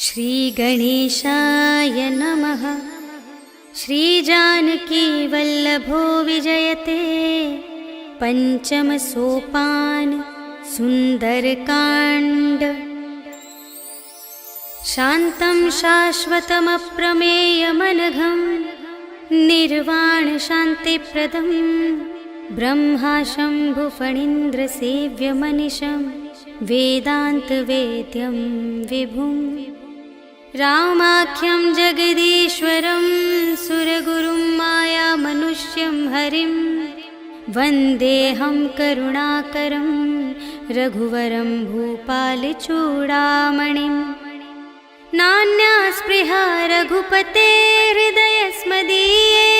श्रीगणेशाय नमः। श्रीजानकी वल्लभो विजयते। पंचम सोपान सुंदरकांड। शान्तं शाश्वतमप्रमेयमनघं निर्वाण शान्तिप्रदं ब्रह्मा शम्भुफणीन्द्रसेव्यमनिशं वेदान्तवेद्यं विभुं रामाख्यं जगदीश्वरं सुरगुरुं मायामनुष्यं हरिं वन्देऽहं करुणाकरं रघुवरं भूपालचूडामणिं। नान्या स्पृहा रघुपते हृदयस्मदीये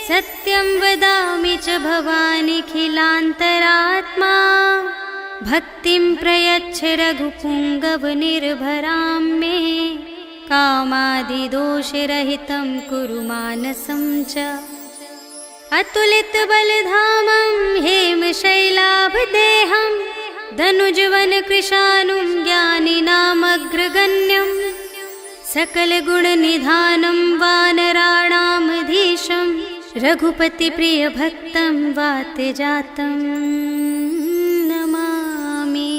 सत्यं वदामि च भवानिखिलान्तरात्मा। भक्तिं प्रयच्छ रघुपुङ्गवनिर्भरां मे कामादिदोषरहितं कुरु मानसं च। अतुलितबलधामं हेमशैलाभदेहं धनुजवनकृशानुं ज्ञानिनामग्रगण्यं सकलगुणनिधानं वानराणामधीशं रघुपतिप्रियभक्तं वातजातं नमामि।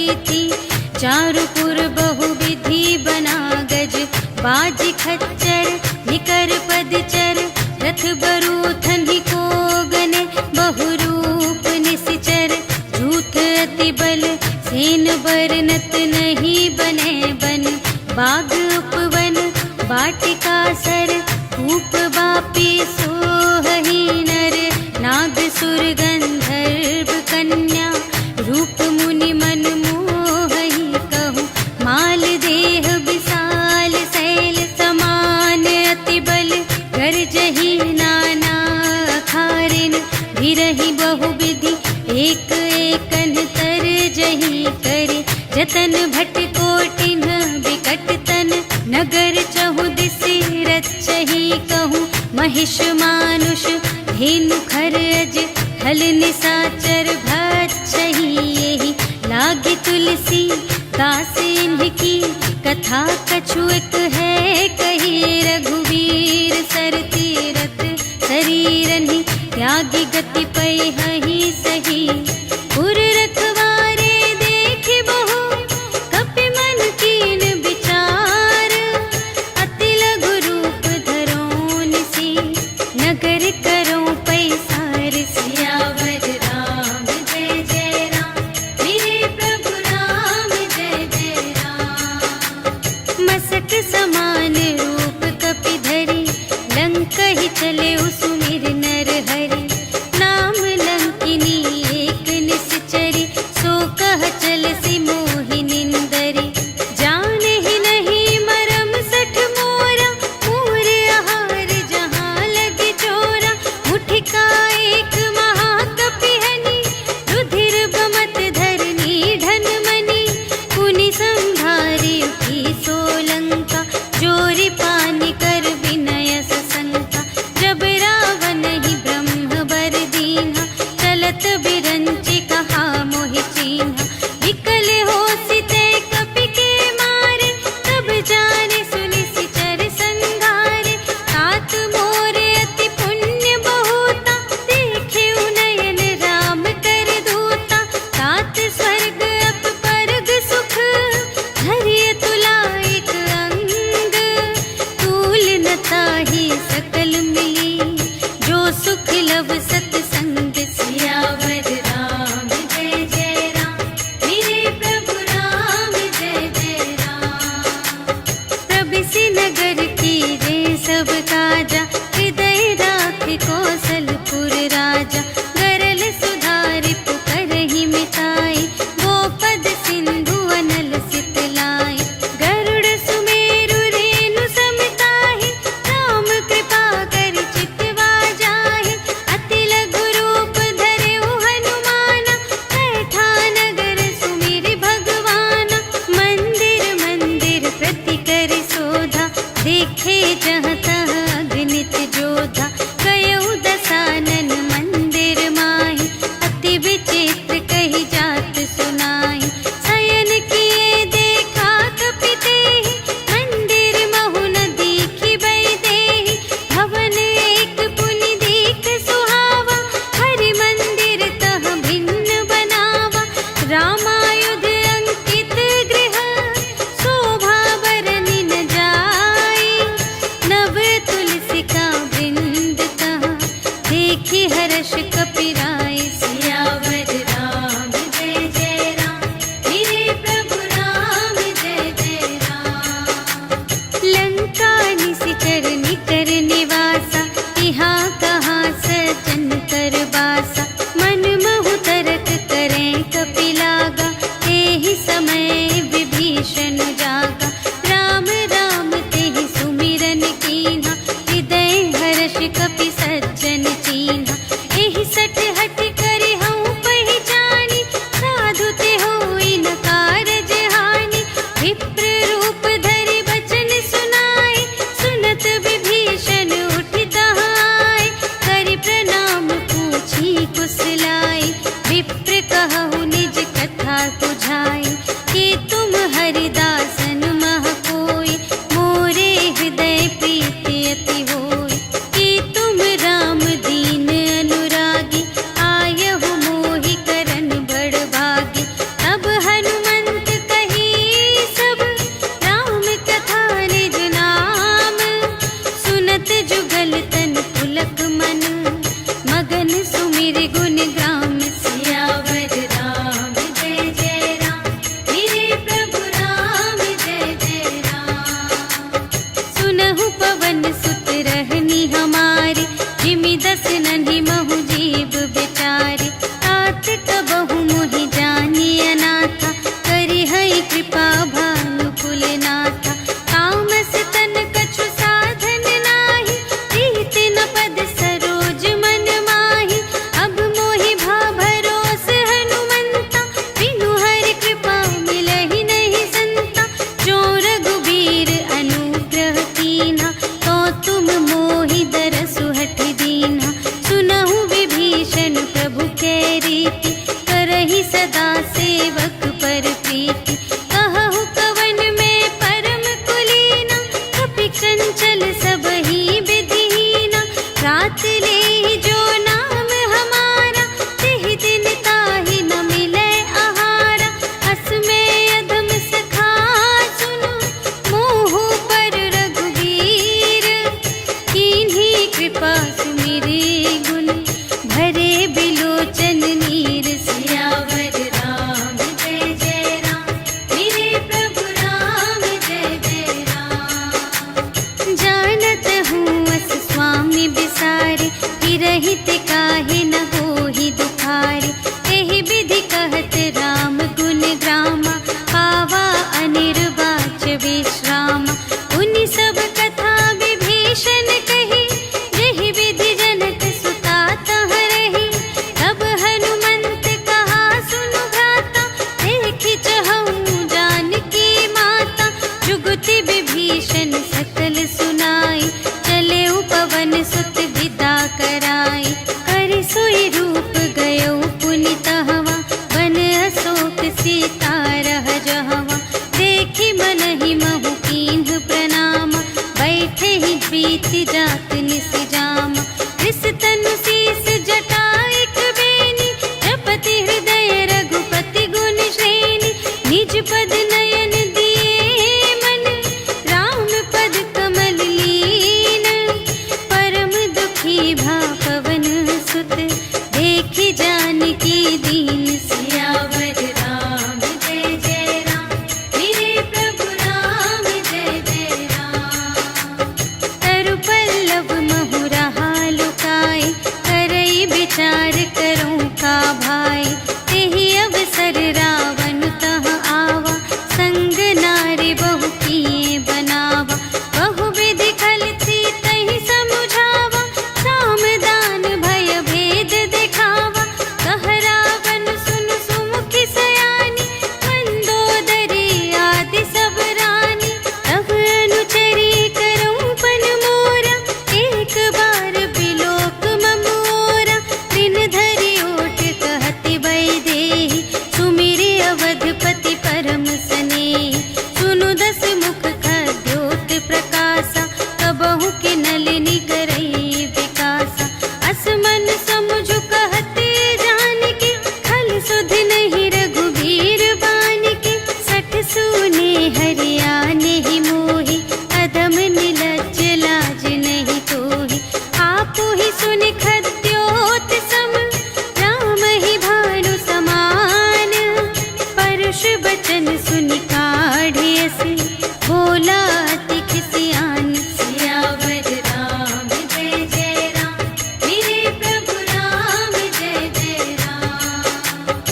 हुई थी। चारुपुर बहुविधि बना गज, बाज खच्चर निकर पदचर, रथ बरूथन ही को गने, बहुरूप निसिचर, झूठ अति बल सेन बरनत नहीं बने बन, बाग उपवन वाटिका सर, कूप बापी सोहही नर, नाग सुर गंधर्व कन्या, रूप मुनि मन मोहही कहूँ, माल देह विशाल शैल समान, अति बल गर्जही नाना अखारिन, विरही बहुविधि एक एकन तर जही करे, जतन भट कोटिन विकट तन, नगर चहु दिसि रचही कहूँ, महिष मानुष धेनु खरज, हल निसाचर भक्षही, यही लागी तुलसी दास इनकी, कथा कछु एक है कही, रघुवीर सर तीरथ शरीरनि, त्यागी गति पै हहि सही, पुर रखवारे देख बहु, कपि मन कीन विचार, अति लघु रूप धरो निसी, नगर करो पैसार, सियावर राम जय जय राम, मेरे प्रभु राम जय जय राम। मसक समान रूप कपि धरि, लंक ही चले उसुमिर नर हरि, नाम लंकिनी एक निश्चरी, सो कह चल सी मोहि निंदरी, जाने ही नहीं मरम सठ मोरा, मूर आहार जहाँ लगे चोरा, मुठिका एक महाकपिहनि, रुधिर बमत धरनी ढन मनी, पुनि संभारी उठी सोलंका, जोरी पानी कर विनय सशंका, जब प्रीति। कहु कवन में परम कुलीना, कपि चंचल सबहि विधिहीना। रात ले जो नाम हमारा, तिहि दिन ताहि न मिले आहारा। अस में अधम सखा सुनो, मोहु पर रघुवीर। कीन्ही कृपा सुमिरे गुण, भरे बिलोचन नीर। सियावर राम जय जय राम, मेरे प्रभु राम जय जय राम। जानत हूँ अस स्वामी बिसारे, हिरहित काहे न होहि दुखारे। एहि विधि कहत राम गुण ग्रामा, पावा अनिर्वाच विश्रामा। उनि सब कथा विभीषण कही, जेहि विधि जनक सुता तह रही। तब हनुमंत कहा सुनु भ्राता, देखि चहु जानकी माता। जुगति विभीषण सकल सुनाई, चले पवन सुत विदा कराई। कर सोई रूप गयो पुनि तहवा, बन अशोक सीता रह जहवा। देखि मनहि महु कीन्ह प्रणामा, बैठे ही प्रीति जात निस जामा। कृस तनु शीस जटाइक बेनी, जपति हृदय रघुपति गुण श्रेणी। निज पद नयन दिए मन, राम पद कमल लीन। परम दुखी भा पवन सुत, देखि जानकी दीन। सियावर राम जय जय राम, मेरे प्रभु राम जय जय राम। तरु पल्लव महु रहा लुकाई, करई विचार करूं का भाई। तेहि अवसर रावण तह आवा, संग नारी बहु किए बनावा। बहु विधि खल सीतहि समुझावा, साम दान भय भेद दिखावा। कह रावण सुन सुमुखि सयानी, मंदोदरी आदि सब रानी। तब अनुचरी करऊं पन मोरा, एक बार बिलोक ममोरा। दिन धरि ओट कहति वैदेही, सुमिरि अवधपति परम स्नेही। सुनु दस मुख खद्योत प्रकाशा, कबहु के नलिनी करई विकासा। अस मन समुझु कहते जानकी, खल सुध नहीं रघुवीर बानिकी। सठ सूने हरियाने ही मोहि, अधम निलज्ज लाज नहीं तोहि। आपु ही सुनि खद्योत सम, राम ही भानु समान। परुष बचन सुनि काढ़े असी, बोला अति खिसियान। सियावर राम जय जय राम, मेरे प्रभु राम जय जय राम।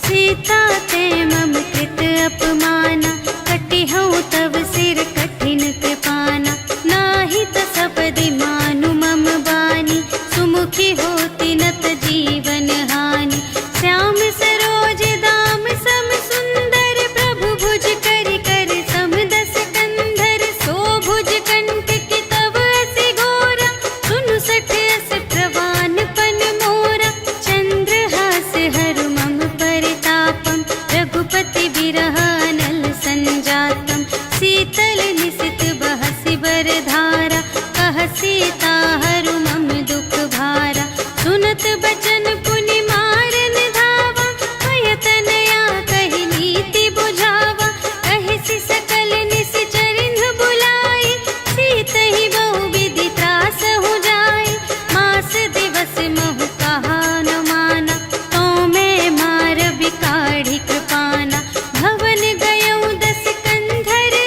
सीता ते मम कृत अपमाना, कटिहउँ तव सिर कठिन कृपाना। नाही त सपदि मानु मम बानी, सुमुखी होती नत जीवन हानि। श्याम सरोज दाम सम सुंदर, प्रभु भुज करि कर सम दस कंधर। सो भुज कंठ की तब अति घोरा, सुनु सठ अस प्रवान पन मोरा। चंद्रहास हरु मम परितापम, रघुपति बिरह अनल संजातम। शीतल निसित बहसि बरधारा, कह सीता हरु मम दुख भारा। सुनत बचन पुनि मारन धावा, भय तनया कहि नीति बुझावा। कहिसि सकल निश्चरिंध बुलाई, सीतहि बहु विधि त्रासहु जाई। मास दिवस महु कहा न माना, तो मैं मार बिकाढ़ी कृपाना। भवन गयऊँ दस कंधर,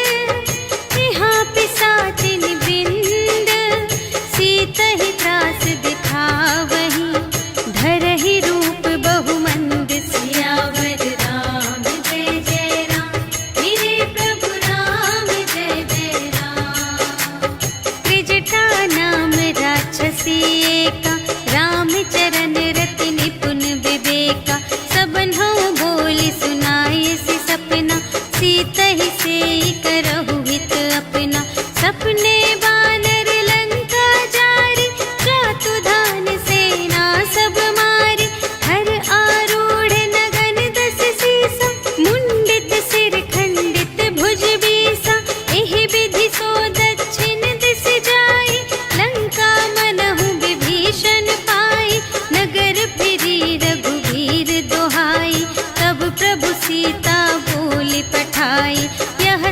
यहाँ पिसाचिन बिंद। सीतहि त्रास दिखावही, धरहि रूप बहु मंद। सियावर राम जय जय राम, मेरे प्रभु राम जय जय राम। त्रिजटा नाम राक्षसी एका, रामचरण रति निपुण विवेका। सबन्हु बोली सुनाई सि सपना, सीतहि सेई करहु हित अपना। सपने बानर लंका जारी, जातु धान सेना सब मारी। हर आरूढ़ नगन दस सीसा, मुंडित से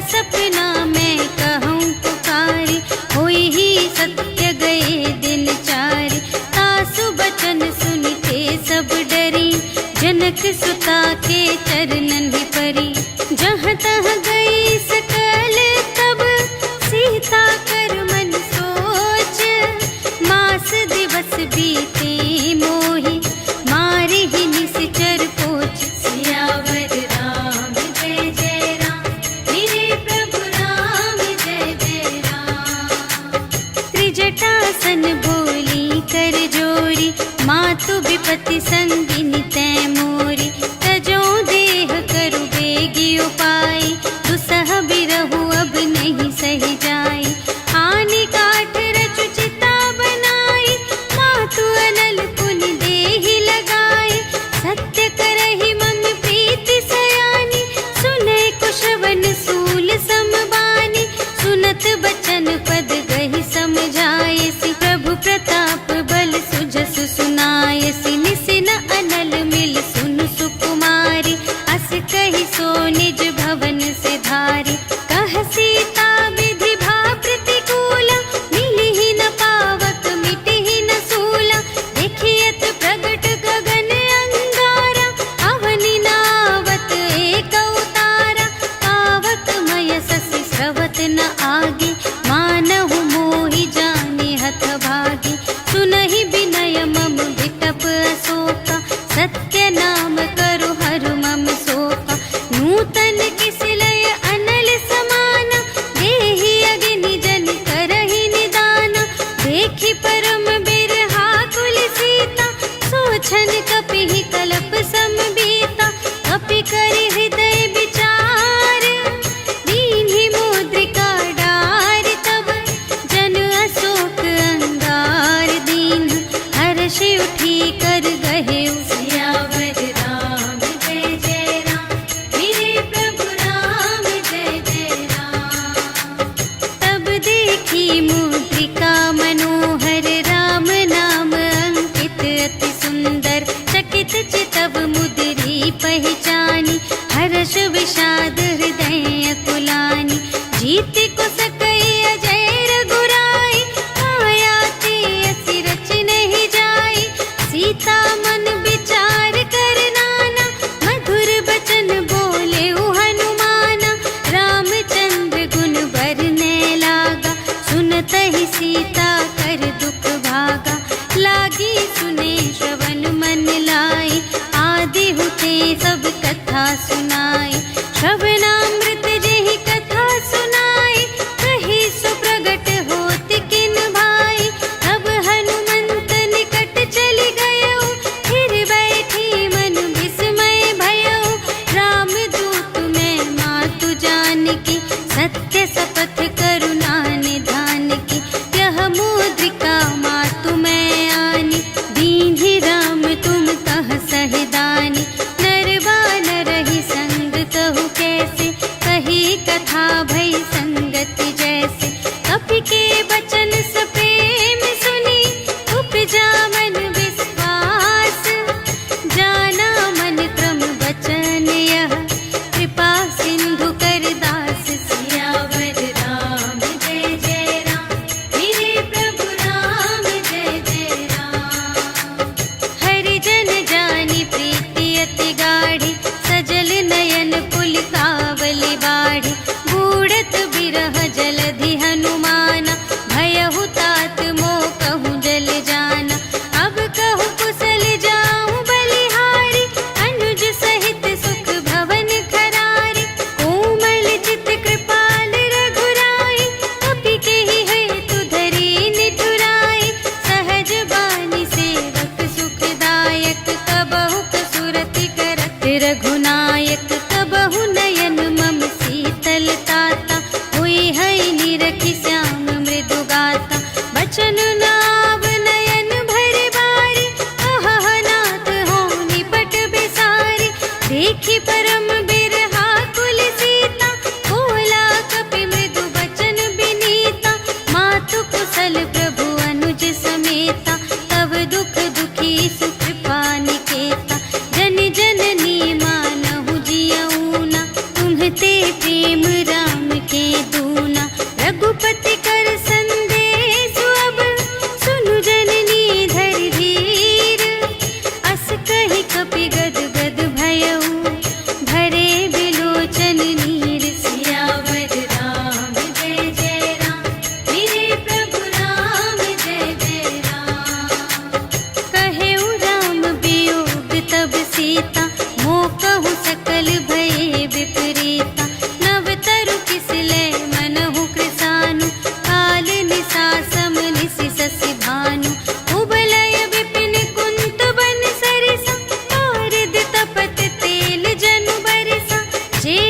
सपना मैं कहूँ पुकारी, होई ही सत्य गए दिन चारि। तासु बचन सुनते सब डरी, जनक सुता के चरणन ही परी। जहाँ तहाँ गई सकल तब, सीता कर मन सोच। मास दिवस बीते मोहि, मारे ही निश्चर पोच। सियावर राम जय जय राम, मेरे प्रभु राम जय जय राम। त्रिजटासन बोली कर जोरी, मातु विपति संगिनी तै मोरी। तजो देह करु बेगी उपाय, दुस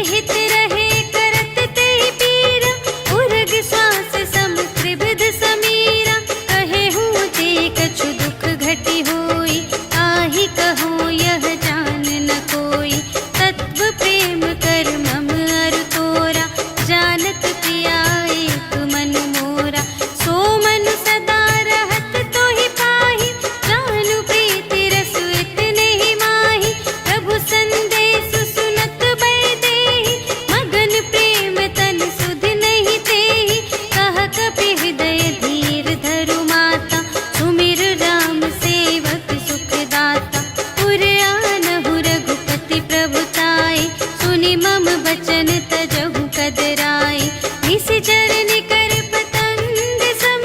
हित रहे करत ते पीरा, उर्ग श्वास सम त्रिविध समीरा। कहे हूँ ते कछु दुख घटी होई, आहि कहूँ यह जान न कोई। तत्व प्रेम कर मम अरु तोरा, जानत पिया एक मन मोरा। सो मन सदा रहत तोहि पाहि, जानु प्रीति रस इतने ही माहि। प्रभु संदेश सुनत बै देहि, मगन प्रेम तन सुध नहीं तेहि। कह कपि हृदय धीर धरु माता, सुमिर राम सेवक सुख दाता। उर आनहु रघुपति प्रभुताई, सुनि मम बचन तजहु कदराई। निशिचर निकर पतंग सम,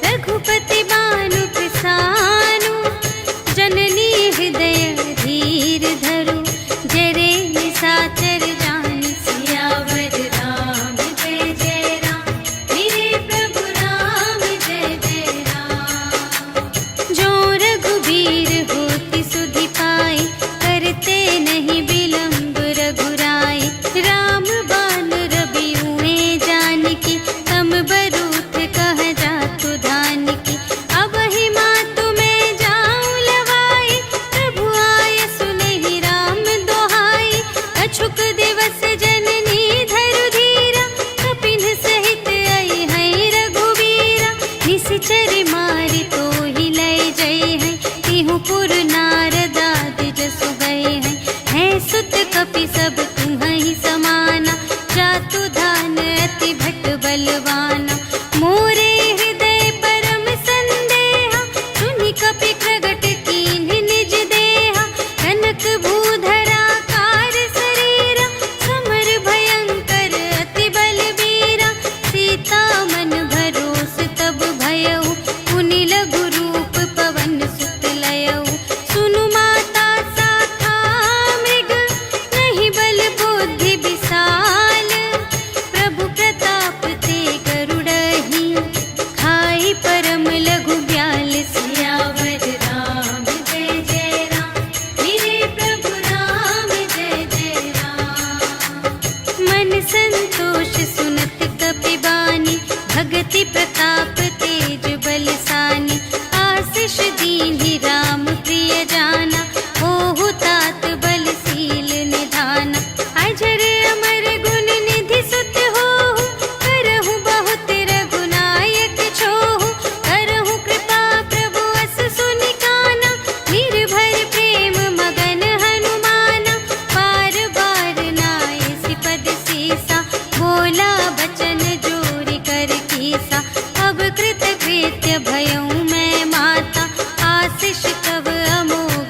रघुपति बानु कृसानु। जननी हृदय धीर धरु, जरे निशाचर जान। सियावर राम जय जय राम, मेरे प्रभु राम जय जय राम। जो रघुबीर होति सुधि पाई, करते नहीं विलम्ब रघुराई। राम बान रबियुए जानकी, तम बरूथ कह जातु धानिकी। अब ही मातु मैं जाऊं लवाई, प्रभु आय सुनहि राम दोहाई। अछुक दिवस जननी धरु धीरा, कपिन सहित आई है रघुबीरा। निशिचर मारि तोहि लय जय है, तिहु पुर नारद आदि जसु गए हैं। है सुत कपि सब तुम्हि समाना, जातु धान अति भट बलवाना। मोरे हृदय परम संदेहा, सुनि कपि प्रगट कीन्ह निज देहा। कनक भूधरा कार शरीरा, समर भयंकर अति बलबीरा। सीता मन भरोस तब भयउ, पुनि लघु रूप पवन सुत लयउ। सुनु माता शाखा मृग, नहीं बल बुद्धि विशाल। प्रभु प्रताप ते गरुड़हि, खाई परम लघु ब्याल। सियावर राम जय जय राम, मेरे प्रभु राम जय जय राम। मन संतोष सुनत कपि बानी, भगति प्रताप तेज बलसानी। आशीष दीन्हि राम प्रिय जाना, होहु तात बलशील निधाना। अजर अमर गुण निधि सुत होहु, करहु बहुत रघुनायक छोहु। करहु कृपा प्रभु अस सुनि काना, निर्भर प्रेम मगन हनुमाना। बार बार नाय सिपद सीसा, बोला बचन जोरि कर कीसा। अब कृत कृत्य भयउ मैं माता, आशीष तब अमोघ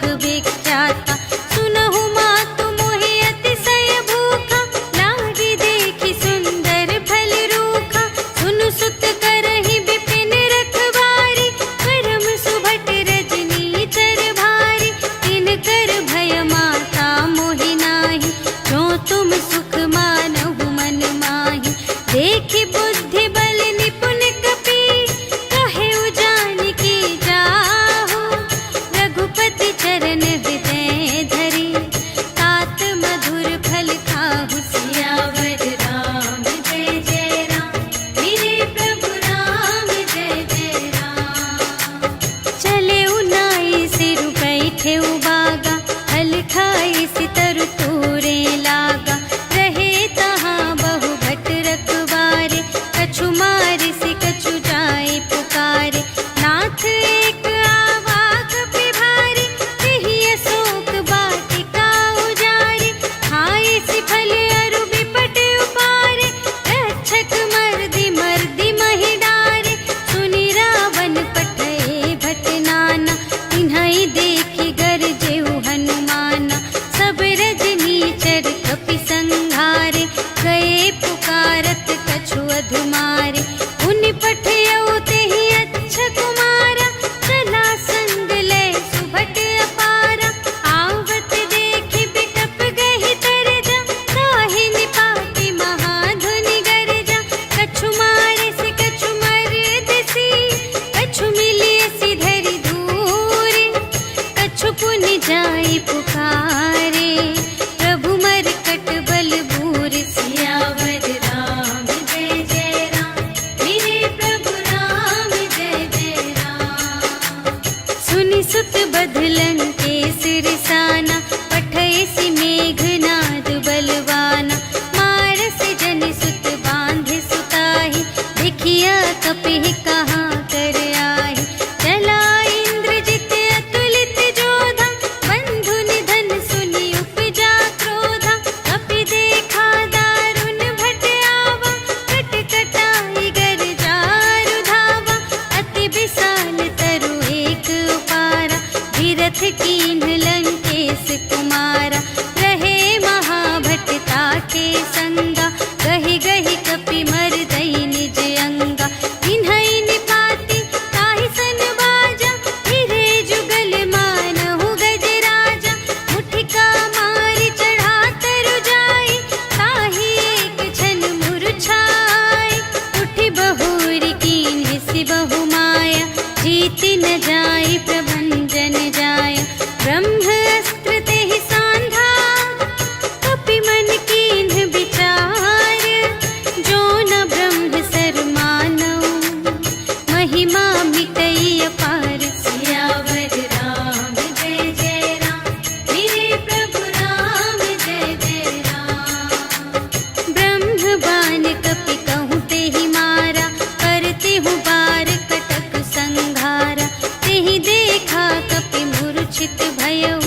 बाण कपि कहूँ ते ही मारा, करते हूँ बार कटक संघारा। तेहि देखा कपि मूर्छित भयउ,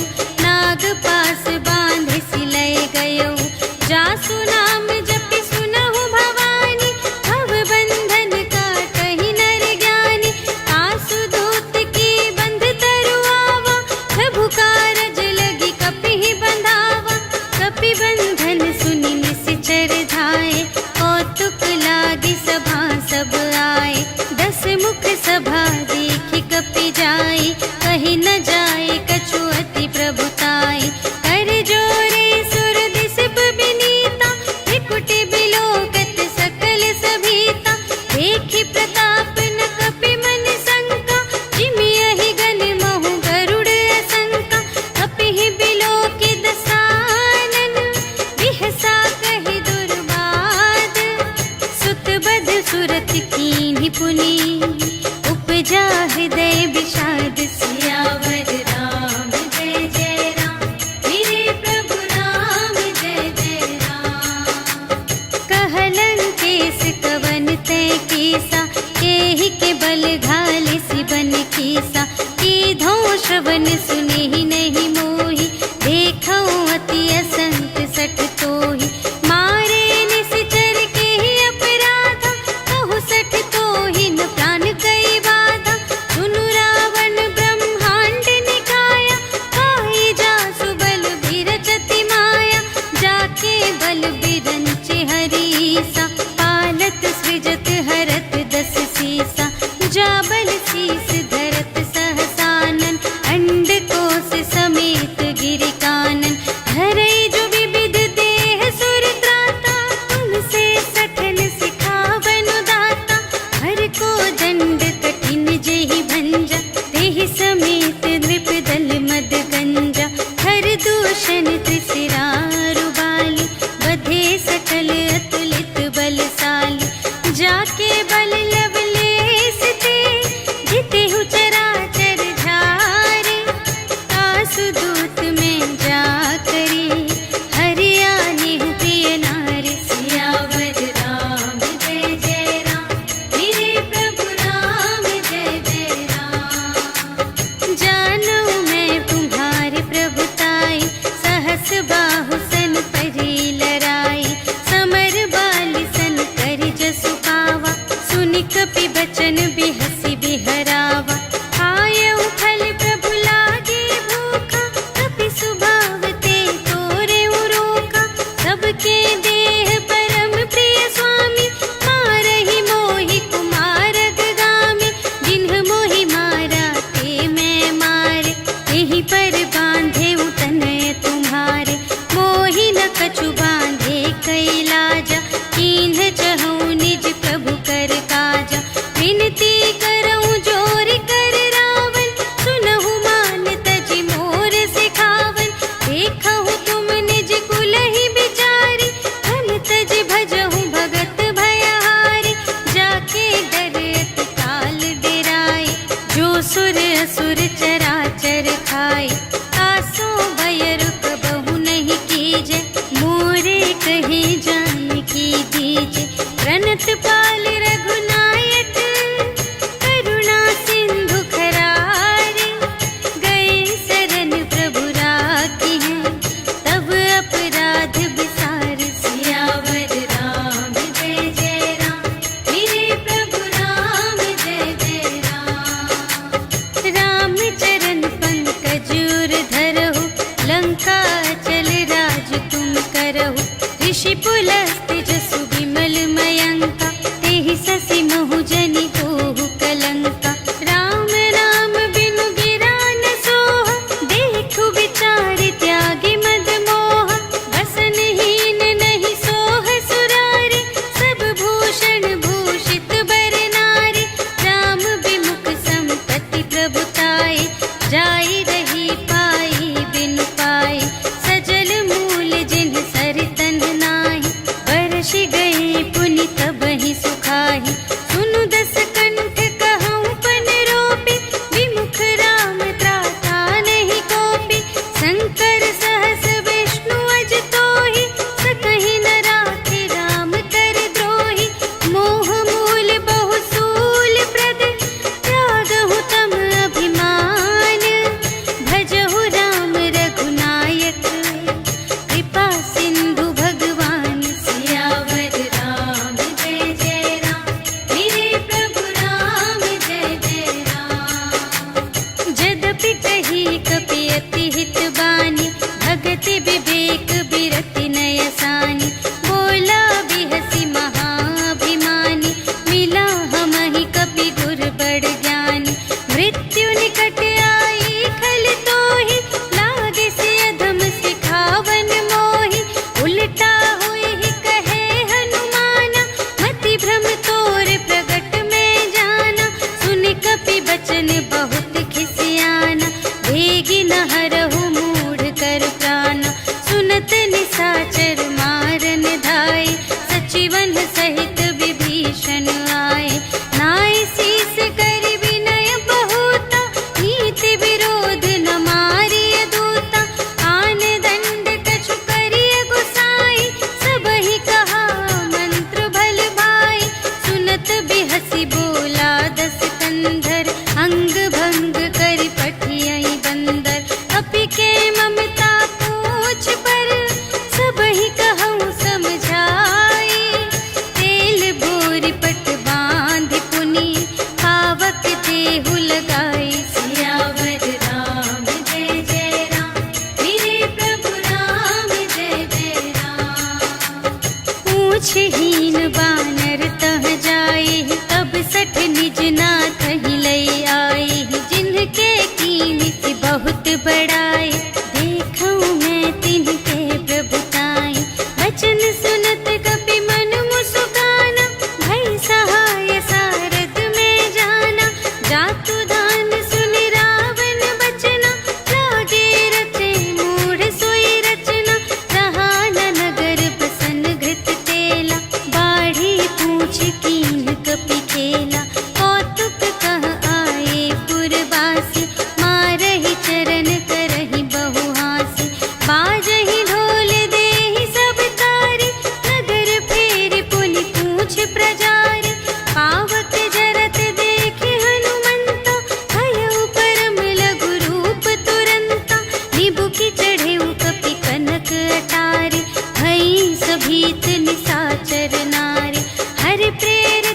नाग पास बांधे सिलय गयउ। जासु नाम जपि सुनहु भवानी, भव बंधन काटहि नर ज्ञानी। आसु दूत की बंध तरुआवा, प्रभु कारज लगी कपि बंधावा। कपि बंधन सुनि निश्चर धाये, कौतुक लागी सभा सब आए। 10 मुख सभा देखि कपि जाई, कहि न जाए कछु अति प्रभुताई। कर जोरे सुर दिसप बिनीता, त्रिकुटि बिलोकत सकल सभीता। देखि प्रताप न कपि मन शंका, जिमियहि गन महु गरुड़ असंका। कपिहि बिलोकि दसानन, बिहसा कहि दुर्बाद। सुत बध सुरत कीन्हि पुनि, उपजा हृदय विषाद। सियावर राम जय जय राम, मेरे प्रभु राम जय जय राम। कहलन केस कवन तै कीसा, केहि के बल घाले सिबन कीसा। कीधो श्रवण सुनेहि नहीं मोहि, देखऊँ अति असंत सठ तोहि। मारे निश्चर केहि अपराधा, कहु सठ तोहि न प्राण कई बाधा। सुनु रावण ब्रह्मांड निकाया, काहि जासु बल बिरचति माया। जाके बल बिरंचि हरीसा, पालत सृजत हरत 10 सीसा। जा बल शीस धरत सहसानन, अंड कोश समेत गिरि कानन। धरई जो विभीषण आए। नाय शीस कर विनय बहुता, नीति विरोध न मारिय दूता। आन दंड कछु करिय गुसाई, सबहि कहा मंत्र भल भाई। सुनत बिहसी बोला दस कंधर, अंग भंग कर पठियहि बंदर। अपि के ममता पूछ पर, सबहि कहूँ समझाई। तेल बोरि पट बांधि पुनि, पावक देहु लगाई। सियावर राम जय जय राम, मेरे प्रभु राम जय जय राम। पूछहीन बानर तह जाई, तब सठ निज नाथ ही लई आई। जिनके कीमत बहुत बड़ाई, देखूं मैं तिनके प्रभुताई। वचन सुनत कपि मन मुस्काना, भई सहाय सारद में जाना। जातु दान सुनि रावण बचना, लागे रचे मूढ़ सोई रचना। रहा न नगर बसन घृत तेला, बाढ़ी पूछ कीन कपि खेला। कौतुक कह आए पुरवासी, मारहि चरण करहि बहुहासी। बाजहि ढोल देहि सब तारी, नगर फेरि पुनि पूछ प्रजारी। पावक जरत देखि हनुमंता, भयउ परम लघु रूप तुरंता। निबुकि चढ़ेउ कपि कनक अटारी, भई सभीत निसाचर नारी। हरि प्रेर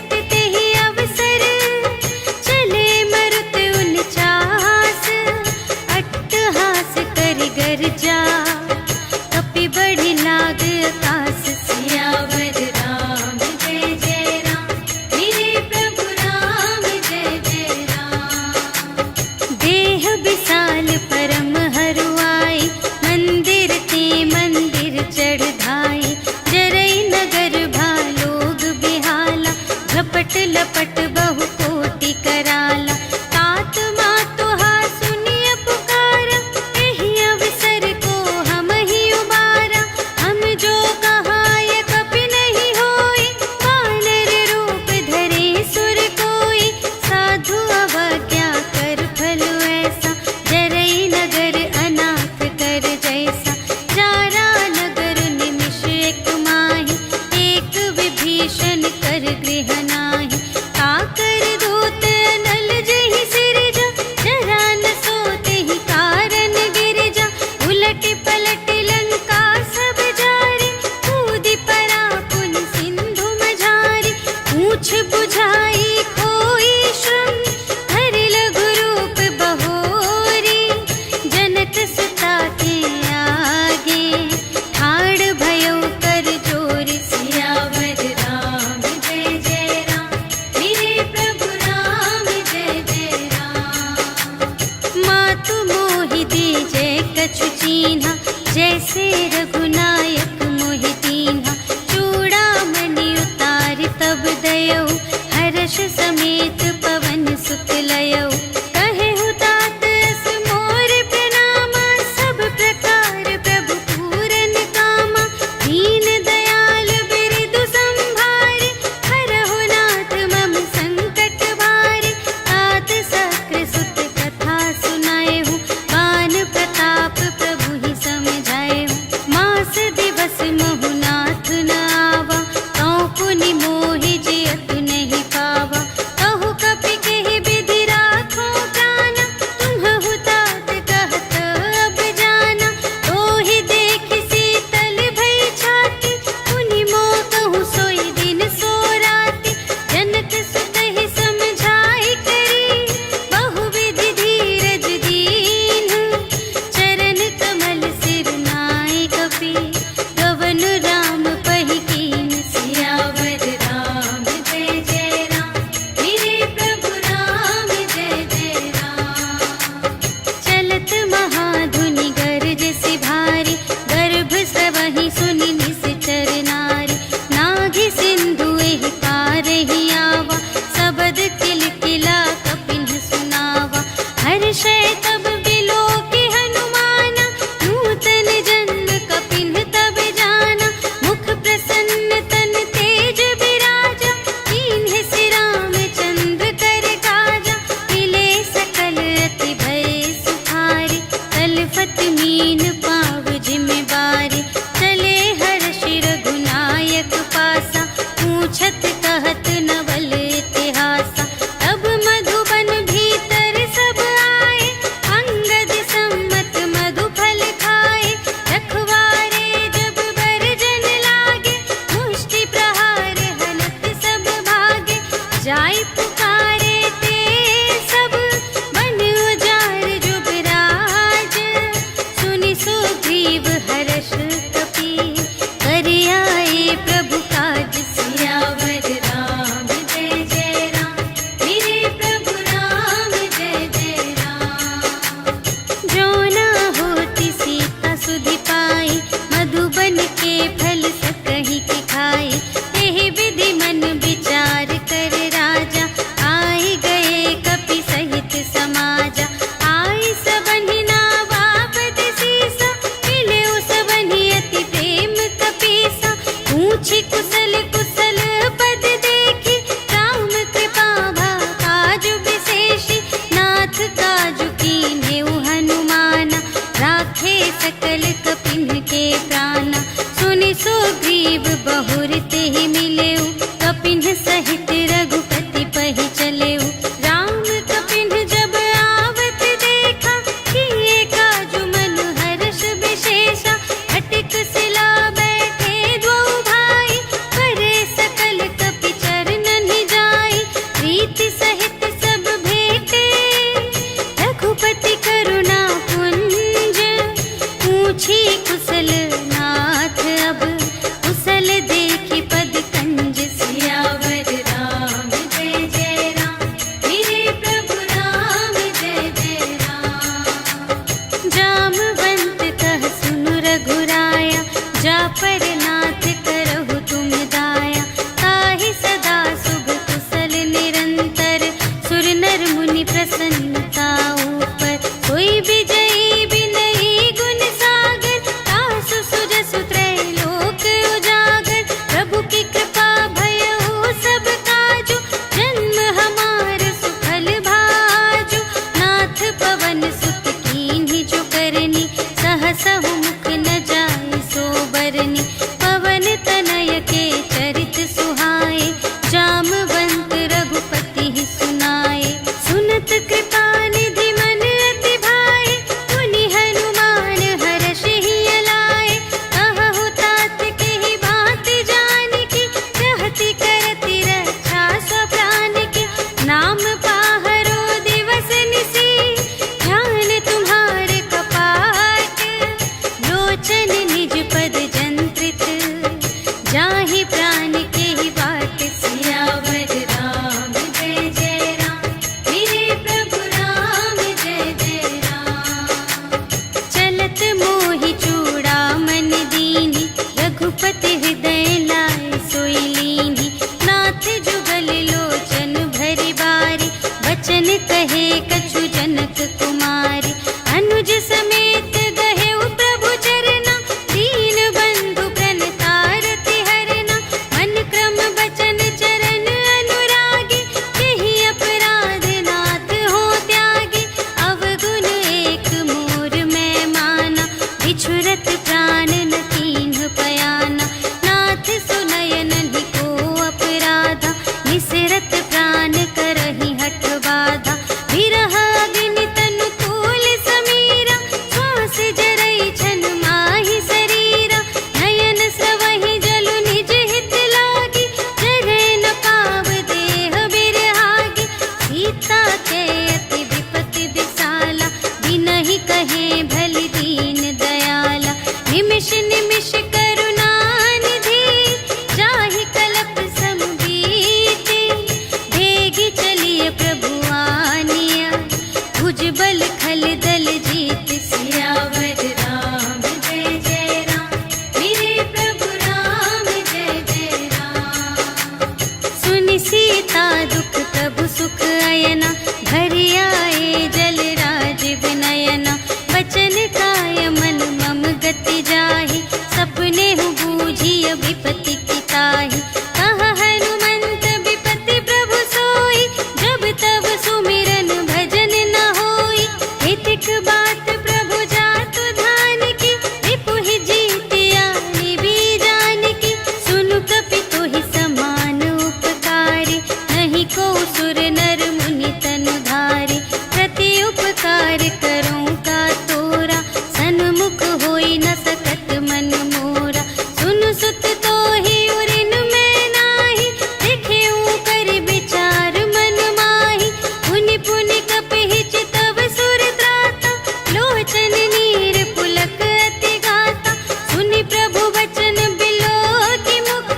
चिंता दुख प्रभु सुख अयना, भरि आए जल राज विनयना। बचन काय मन मम गति जाहि, सपने हूँ बूझिय विपत्ति की ताहि। कहा हनुमंत विपत्ति प्रभु सोई, जब तब सुमिरन भजन न होई। हितिक बात प्रभु जातु धान की, रिपु ही जीतिया निबी जान की। सुनु कपि तोहि समान उपकारी, नहीं को सुर नर मुनि तनु धारी। प्रति उपकार करूं का तोरा, सन्मुख होई न सकत मन मोरा। सुनु सुत तोहि उरिन मैं नाही, देखेऊं कर विचार मन माही। पुनि पुनि कपि चितव सुर त्राता, लोचन नीर पुलक अति गाता। सुनि प्रभु वचन बिलोकि मुख,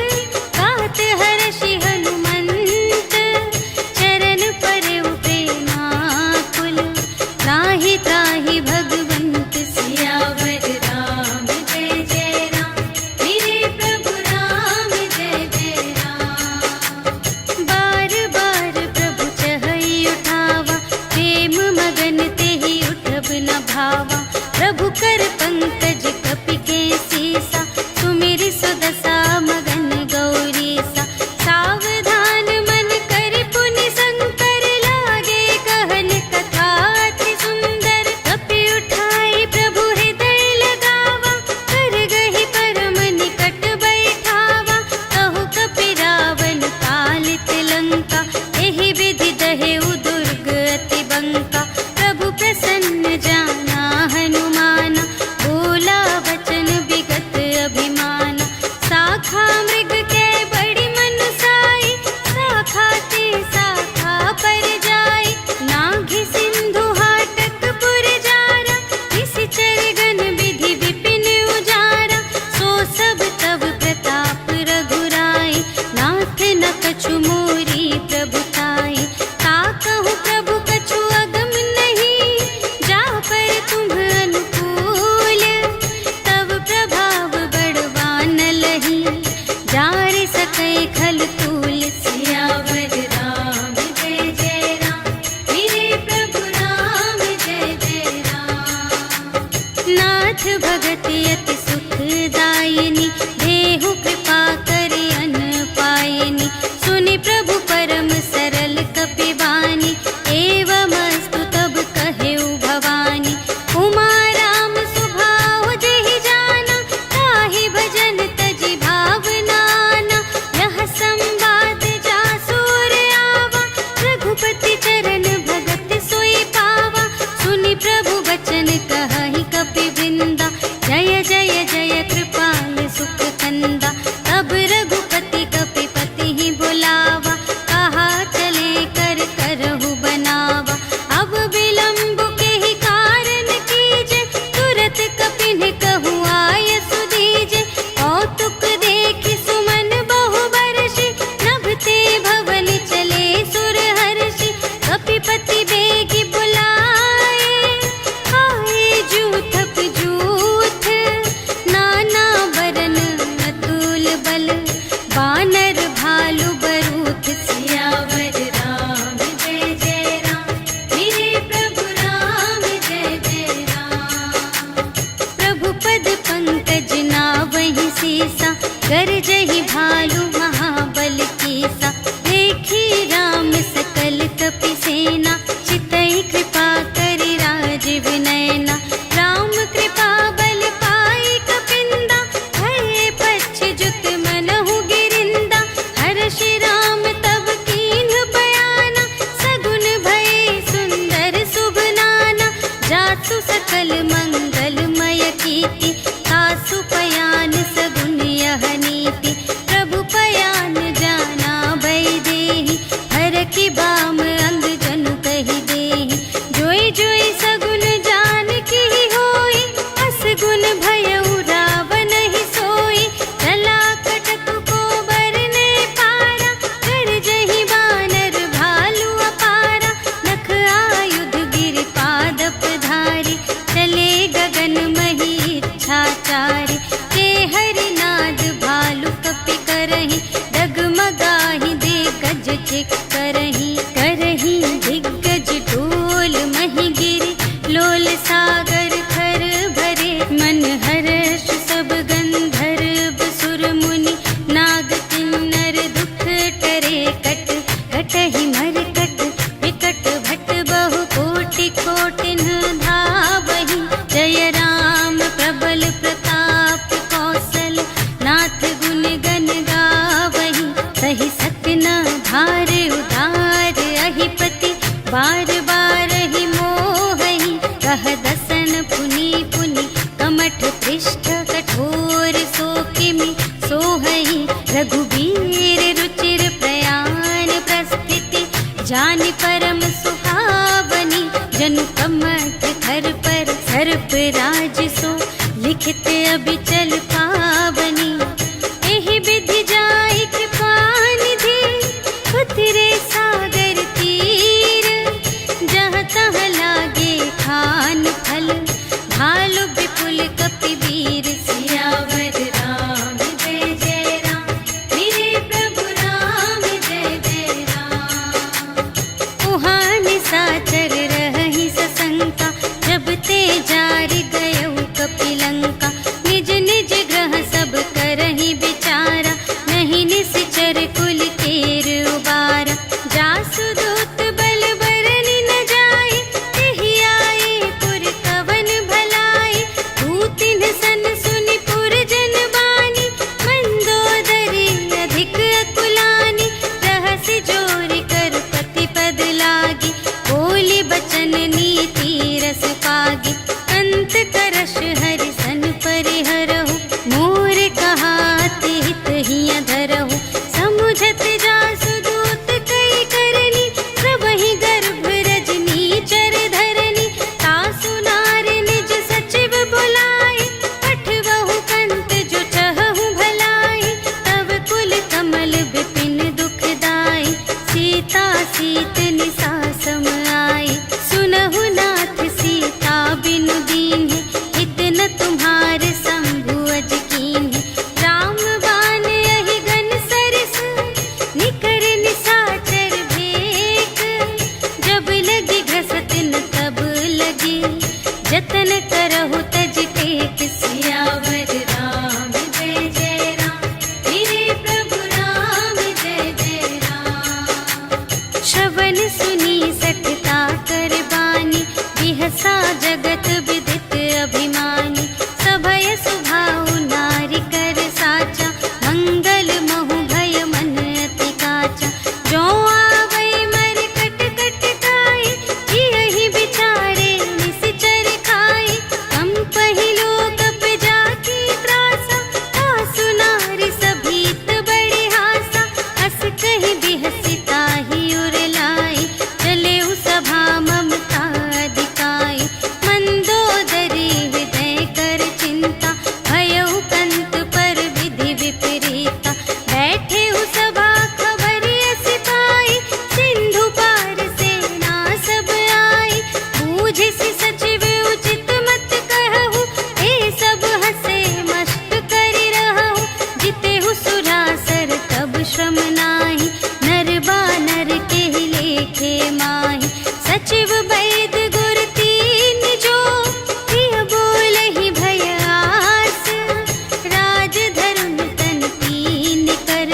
गात हर्षि हनुमंत। चरण परउ प्रेमाकुल, त्राहि त्राहि भगवंत सियावर राम। जय जय राम मेरे प्रभु राम, जय जय राम। बार बार प्रभु चहई उठावा, प्रेम मगन तेहि उठब न भावा। प्रभु कर पंकज कपि के सीसा, सुमिरि सुदशा मगन गौरीसा। सावधान मन कर पुनि शंकर, लागे कहन कथा अति सुंदर। कपि उठाई प्रभु हृदय लगावा, कर गहि परम निकट बैठावा। कहु कपि रावण कालित लंका, एहि विधि दहेउ दुर्ग अति बंका। प्रभु प्रसन्न जाना हनुमाना, बोला वचन विगत अभिमाना। शाखा मृग के बड़ी मनुसाई, शाखा ते शाखा पर जाई। नाघि सिंधु हाटक पुर जारा, निशिचर गण विधि विपिन उजारा। सो सब तब प्रताप रघुराई, नाथ न कछु मोरी प्रभुताई। ताकहु प्रभु कछु अगम नहीं, जा पर तुम अनुकूल। तब प्रभाव बड़वान लही, जारि सकै खल तूल। सियावर राम जय जय राम, मेरे प्रभु राम जय जय राम। नाथ भगति अति सुखदायिनी, देहु कृपा करि अन पायिनी। सुनि प्रभु परम सरल कपि बानी, एवमस्तु तब कहेउ भवानी। उमा राम सुभाव जेहि जाना, ताहि भजन तजि भावनाना। यह संवाद जासुर आवा, रघुपति चरण भगत सोई पावा। सुनि प्रभु वचन कहहि कपि वृंदा, जय जय जय कृपाल सुख कंदा। तब रघुपति कपि पति ही बुलावा, कहा चले कर करहु बनावा। अब विलंब के ही कारण कीजे, तुरत कपिन कहु आय सुदीजे। कौतुक देखि सुमन बहु बरषि, नभते भवन चले सुर हर्षि। कपिपति बेगी बुलाए, आए जूथप जूथ। नाना बरन अतुल बल, बानर भालु बरूथ। सियावर राम जय जय राम, मेरे प्रभु राम जय जय राम। प्रभु पद पंकज नावहि सीसा, गरजहि भालु महाबल कीसा। देखी राम सकल कपि सेना, चितई कृपा करि राज विनयना। राम कृपा बल पाई कपिंदा, भये पच्छिजुत मनहु गिरिंदा। हर्षि राम तब कीन्ह बयाना, सगुन भये सुंदर शुभ नाना। जासु सकल मंगलमय कीर्ति, तासु पयान सगुन यह नीति। प्रभु पयान जाना भय देहि, हरखि बाम अंग जनु कहि देहि। जोई जोई सगुन जान की होई, असगुन भयउ रावण ही सोई। चला कटक को बरने पारा, कर जहि बानर भालु अपारा। नख आयुध गिर पादप धारी, चले गगन मही इच्छाचारी। के हरिनाद भालु कपि करहि, डगमगाहि दे गज चिक्क से कट कटहि मरकट विकट भट बहु कोटि कोटिन धावहि। जय राम प्रबल प्रताप कौशल नाथ गुण गण गावहि। सही सत्य न भार उदार अहिपति बार बार ही मोहहि। कह दसन पुनि पुनि कमठ पृष्ठ कठोर सो किमि सोहहि। रघुबीर रुचिर प्रयाण प्रस्थिति जानि परम सुहावनी। जनु कमठ धर पर सर्प राज सो लिखित अबिचल पावनी। एहि विधि जाहि कृपा निधि उतरे सागर तीर। जहाँ तहाँ लागे खान फल भालु विपुल कपिवीर। सियावर राम जय जय राम मेरे प्रभु राम जय जय राम। उहाँ निशाचर रहहि सशंका जब ते जार गयउ कपिलंका। निज निज ग्रह सब करहि विचारा नहीं निश्चर कुल केर उबारा। जासु दूत बल बरनि न जाए तेहि आए पुर कवन भलाई। दूतिन सन सुनि पुर जन बानी मंदोदरी अधिक अकुलानी। रहसि जोरि कर पति पद लागी बोली बचन नीति रस पागी। अंत करश हरि सन परिहरहु मोर कहाति हित हिया धरहु। समुझत जासु दूत कई करनी सबहि गर्भ रजनी चर धरनी। तासु नार निज सचिव बुलाए पठवहु कंत जो चहहु भलाई। तब कुल कमल विपिन दुखदाई सीता सीत निसा सम आई। सुनहु नाथ सीता बिनु दीन्हि हित न तुम्हार शंभु अज कीन्हि। राम बाण यहि गन सरिस निकर निशाचर भेक। जब लगी घसत न तब लगी जतन करहु तज टेक। सियावर राम जय जय राम मेरे प्रभु राम जय जय राम। श्रवण सुनी सठता कर बानी बिहसा जगत विदित अभिमानी। सभय सुभाउ नारी कर साचा मंगल महु भय मन अति काचा। जो आवै मर कट कट काई यही बिचारे निश्चर खाई। हम पहिलो कप जाकी त्रासा आसु नारी सभीत बड़े हासा। हस कहि बिहसिता ही उर लाई चले सभा ममता अधिकाई। मंदोदरी हृदय कर चिंता भयउ कंत पर विधि विपरीता। बैठे सभा खबर अस पाई सिंधु पार सेना सब आई। बूझिसि सचिव उचित मत कहु ए सब हसे मस्त करि रहु। जितेहु सुरासर तब श्रम नाही नर बानर केहि लेखे माहि। सचिव वैद गुर तीन जो प्रिय बोलहि भय आस। राज धरुन तन तीन कर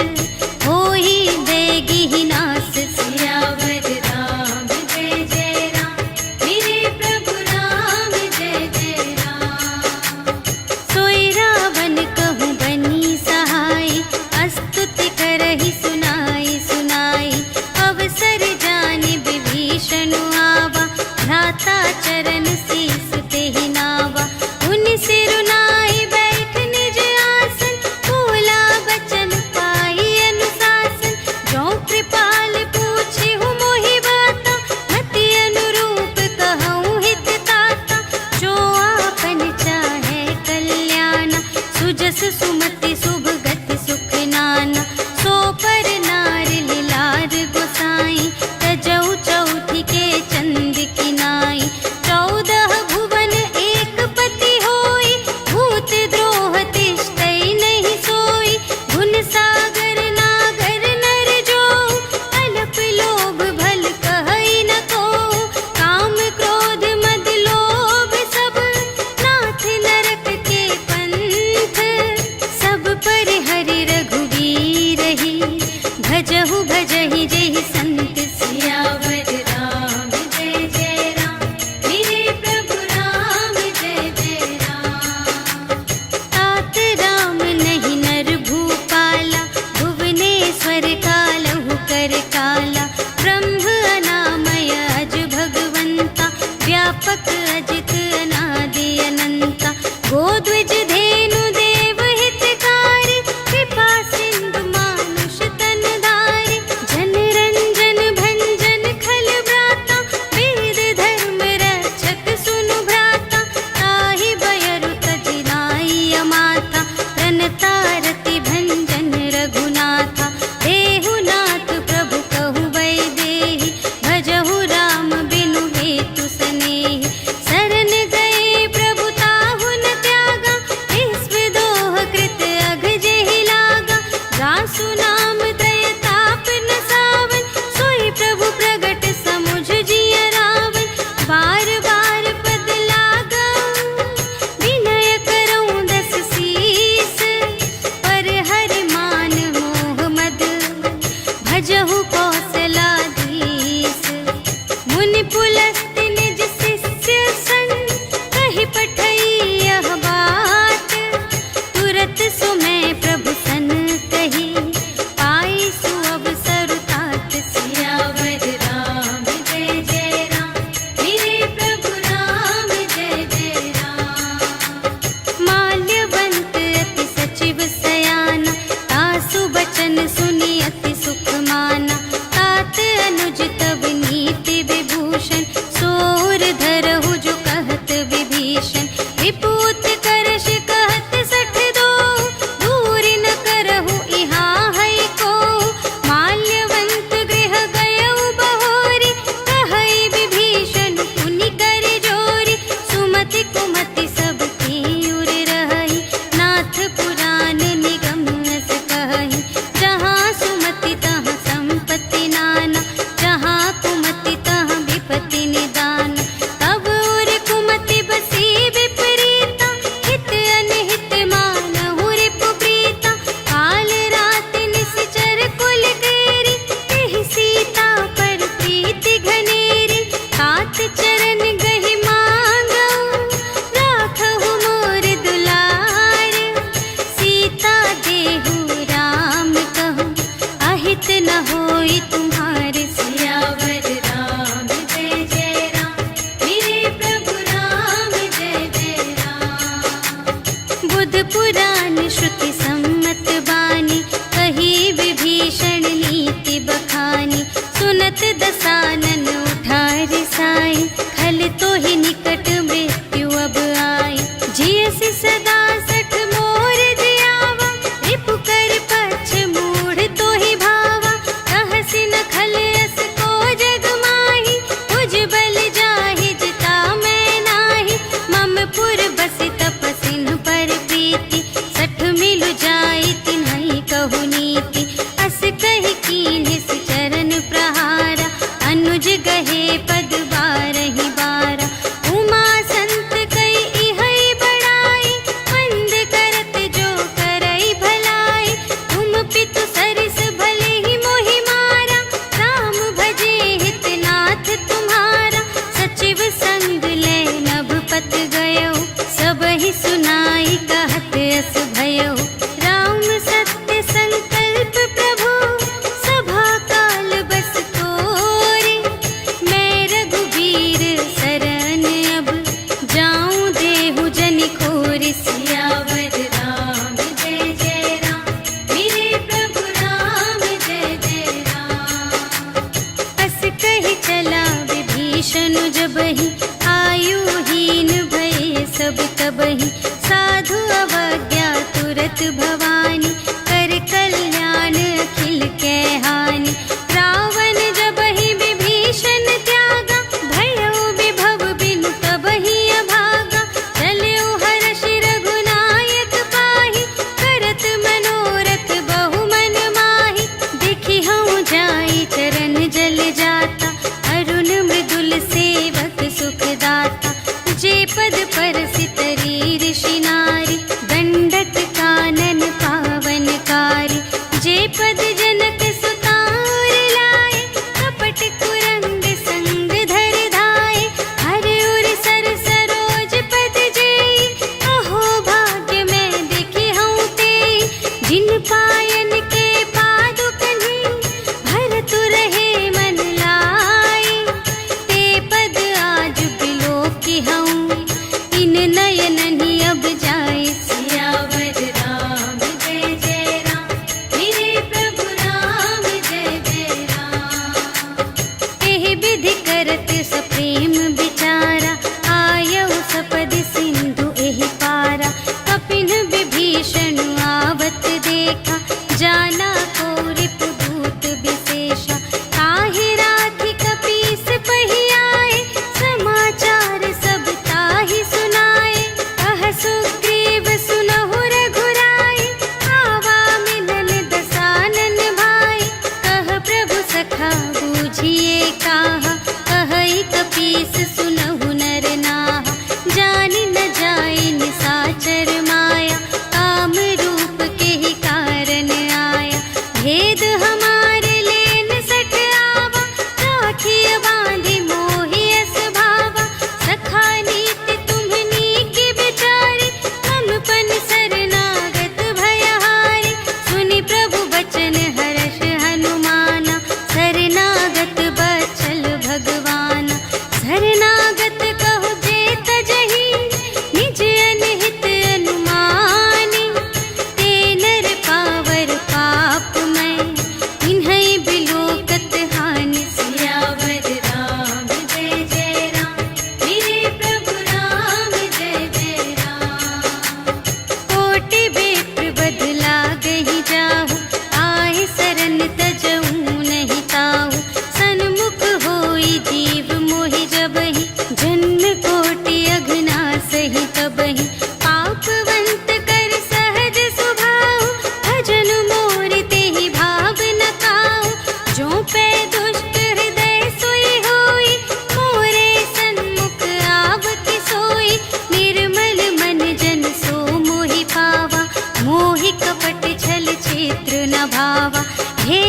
होहि देगिहि नास। सियावर राम जय जय राम मेरे प्रभु राम जय जय राम। सोई रावण कहूँ बनी सहाय स्तुति करहि सुनाई सुनाई। अवसर जानि विभीषण आवा भ्राता चरण शीस तेहि नावा। उनि सिरुनाई बैठ निज आसन बोला बचन पाई अनुशासन। जो कृपाल पूछिहु मोहि बाता मति अनुरूप कहूँ हित ताता। जो आपन चाहे कल्याण सुजस सुमति शुभ गति सुख नाना। सो पर नार लिलार गोसाई तजौ चौथी के चंद किनाई। 14 भुवन एक पति होई भूत द्रोह तिष्ठै नहीं सोई। गुण सागर नागर नर जो अल्प लोभ भल कहै न को। काम क्रोध मद लोभ सब नाथ नरक के पंथ। सब पर हरि रघुवीर ही भजहु भज भजहु कौशलाधीश। मुनि पुलस्त्य निज शिष्य संग, कहि पठई यह बात। तुरत सुमय प्रभु सन कही, पाई सुअवसर तात। सियावर राम जय जय राम, मेरे प्रभु राम जय जय राम। माल्यवंत अति सचिव सयाना, तासु बचन सुनि अति सुख माना। तात अनुज तब नीति विभूषण, सोर धरहु जो कहत विभीषण। विपूत करश कहत सठ दो, दूरि न करहु इहाँ है को। माल्यवंत गृह गयउ बहोरी, कहई विभीषण पुनि कर जोरी। सुमति कुमति सब की उर रहई, नाथ पुराण निगम अस कहई। जहाँ सुमति तहाँ संपत्ति नाना, जहाँ कुमति तहाँ विपत्ति निदान। तब उर कुमति बसी विपरीता, हित अनहित मानहु रिपु प्रीता। काल रात निश्चर कुल केरी, तेहि सीता पर प्रीति घनेरी। तात चरण गहि मांगऊ, राखहु मोर दुलार। सीता देहु राम कहूँ, अहित न होई तुम्हारे। सियावर राम जय जय राम, मेरे प्रभु राम जय जय राम। बुध पुराण श्रुति सम्मत बानी, कही विभीषण नीति बखानी। सुनत दसानन उठा रिसाई, खल तो ही निकट मृत्यु अब आई। जियसि सदा सठ मोर जियावा, रिपु कर पक्ष मूढ़ तो ही भावा। कहसि न खल यस को जग माही, तुझ बल जाहि जिता मैं नाही। मम पुर बसि तपसिन पर प्रीति, सठ मिलु जाई तिन्हई कहु नीति। अस कहि कीन्हिस चरण प्रहारा, अनुज गहे पद बारहि बारा। उमा संत कई इहै बड़ाई, मंद करत जो करई भलाई। तुम पितु सरिस भले ही मोहि मारा, राम भजे हित नाथ तुम्हारा। सचिव संग ले नभ पत गयो, सबहि सुनाई कहत अस भयो। राम सत्य संकल्प प्रभु, सभा काल बस तोरे। मैं रघुबीर शरण अब, जाऊं देहु जनि खोरि। सियावर राम जय जय राम, मेरे प्रभु राम जय जय राम। अस कहि चला विभीषण जबहि, आयुहीन भये सब तबहि। साधु अवज्ञा तुरत भवानी, कर कल्याण अखिल के हानि। रावण जबहि विभीषण त्यागा, भयउ विभव बिनु तबहि अभागा। चलउ हर्षि रघुनायक पाहि, करत मनोरथ बहु मन माहि। देखि हऊँ जाई चरण जल जाता, अरुण मृदुल सेवक सुखदाता। जे पद परसि तरी ऋषि नारी, दंडक कानन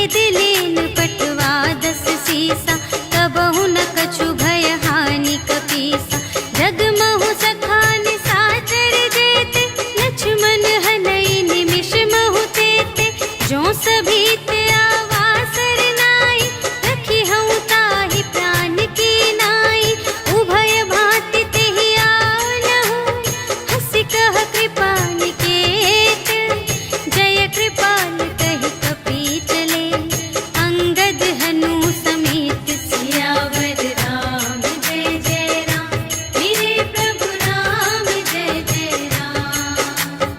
भेद लेन पटवा 10 सीसा, कबहु न कछु भय हानि कपीसा। जगमहु सखान साचर जेते, लक्ष्मण हनई निमिष महु तेते। जो सभीत आवासर नाई, रखी हूँ ताहि प्राण की नाई। उभय भांति तेहि आनहु, हंसि कह कृपा निकेत। जय कृपाल कहि कपी चले, अंगद हनु समेत। सियावर राम जय जय राम, मेरे प्रभु राम जय जय राम।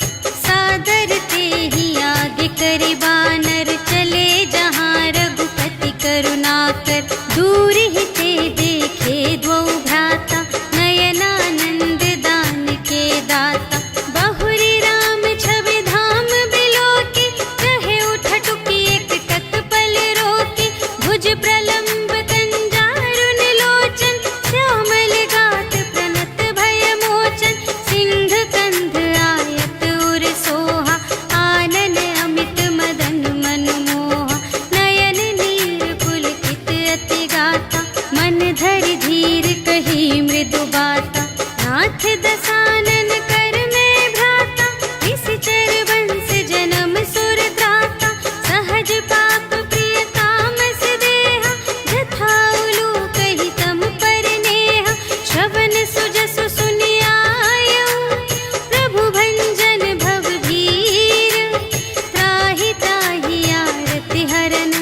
सादर तेहि आगे करि बानर, चले जहाँ रघुपति करुणाकर। दूर ही ते देखे द्वौ भ्राता, नयनानंद दान के दाता। बहुरी राम छवि धाम बिलोके, कहे उठ टुकी एक टक पल रोके। भुज प्रलंब कंजारुन लोचन, श्यामल गात प्रणत भय मोचन। सिंह कंध आयत उर सोहा, आनन अमित मदन मनमोहा। नयन नीर पुलकित अति गाता, मन धरि धीर कही मृदु बाता। नाथ दसानन कर में भ्राता, निश्चर वंश जन्म सुर त्राता। सहज पाप प्रिय तामस देहा, जथा उलूकहि तम पर नेहा। श्रवण सुजसु सुनियायऊ, प्रभु भंजन भव भीर। त्राहि त्राहि आरति हरन,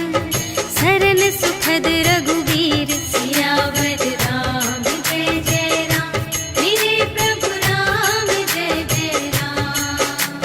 सरन सुखद रघुवीर। सियावर राम जय जय राम, मेरे प्रभु राम जय जय राम।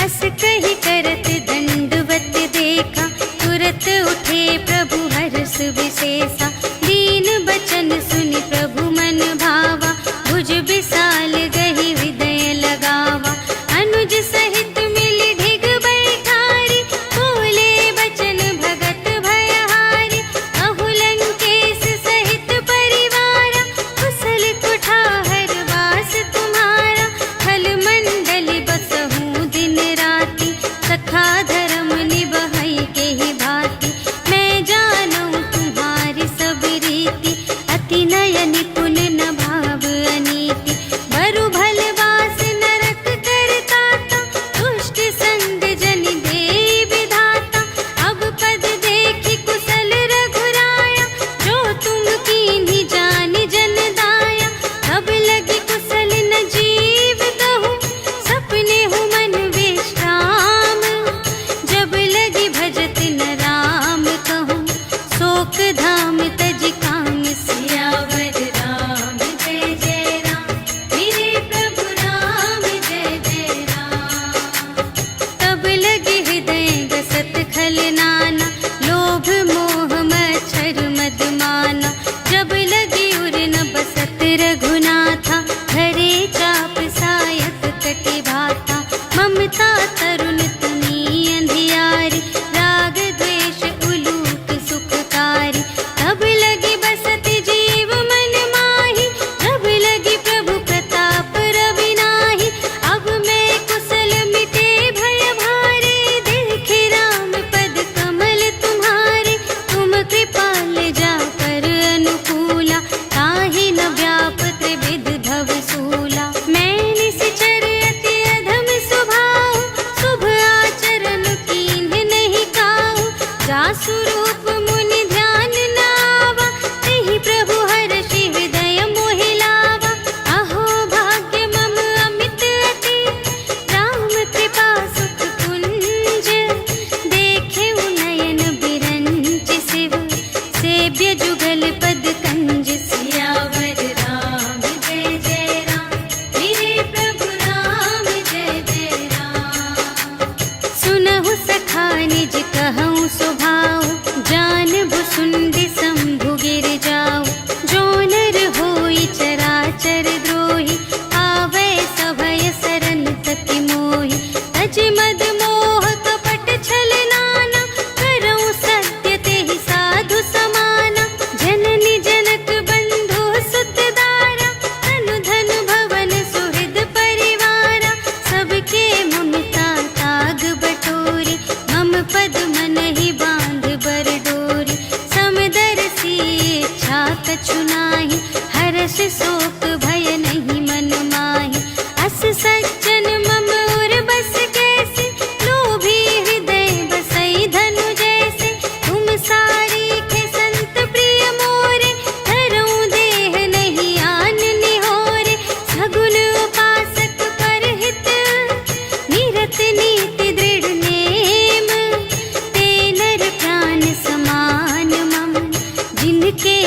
अस कहि करत दंडवत देखा, तुरत उठे प्रभु हर्ष विशेषा। दीन बचन सुनि प्रभु मन भावा, भुज विशाल गहि हृदय लगावा। अनुज सहित मिलि ढिग बैठारी, बोले बचन भगत भयहारी। अहु लंकेश सहित परिवारा, कुशल कुठार वास तुम्हारा। खल मंडल बसहु दिन राति, सखा धर्म निबहै केहि भांति। मैं जानऊँ तुम्हारी सब रीति, अति नय निपुण न भाव अनीति। बरु भल वास नरक करताता, दुष्ट संग जन देई विधाता। अब पद देखि कुशल रघुराया, जो तुम कीन्ही जानि जन दाया। अब लगी कुशल न जीव कहूँ, सपने हूँ मन विश्राम। जब लगी भजत न राम कहूँ, शोक धाम तज काम। सियावर राम जय जय राम, मेरे प्रभु राम जय जय राम। तब लगे हृदय गसत खल नाना, लोभ मोह मच्छर मद माना। जब लगी उर न बसत रघुनाथा, धरे चाप सायक कटि भाता। ममता तरुण तनी अंधियारी, राग द्वेष उलूक सुखकारी। तब लगी बसत जीव मन माही, जब लगी प्रभु प्रताप रवि नाही। अब मैं कुशल मिटे भय भारे, देखे राम पद कमल तुम्हारे। तुम कृपाल जा कर अनुकूला, ताहि न व्याप त्रिविध भव सूला। मैं निश्चर अति अधम स्वभाव, शुभ आचरण कीन्ह नहीं काहू। जासु रूप मुनि ध्यान न आवा, तेहि प्रभु हर्षि हृदय मोहि लावा। अहो भाग्य मम अमित अति, राम कृपा सुख कुंज। देखे नयन बिरंच शिव, सेव्य जुगल पद कंज। सियावर राम जय जय राम, मेरे प्रभु राम जय जय राम। सुनहु सखा निज कहऊँ स्वभाव, जान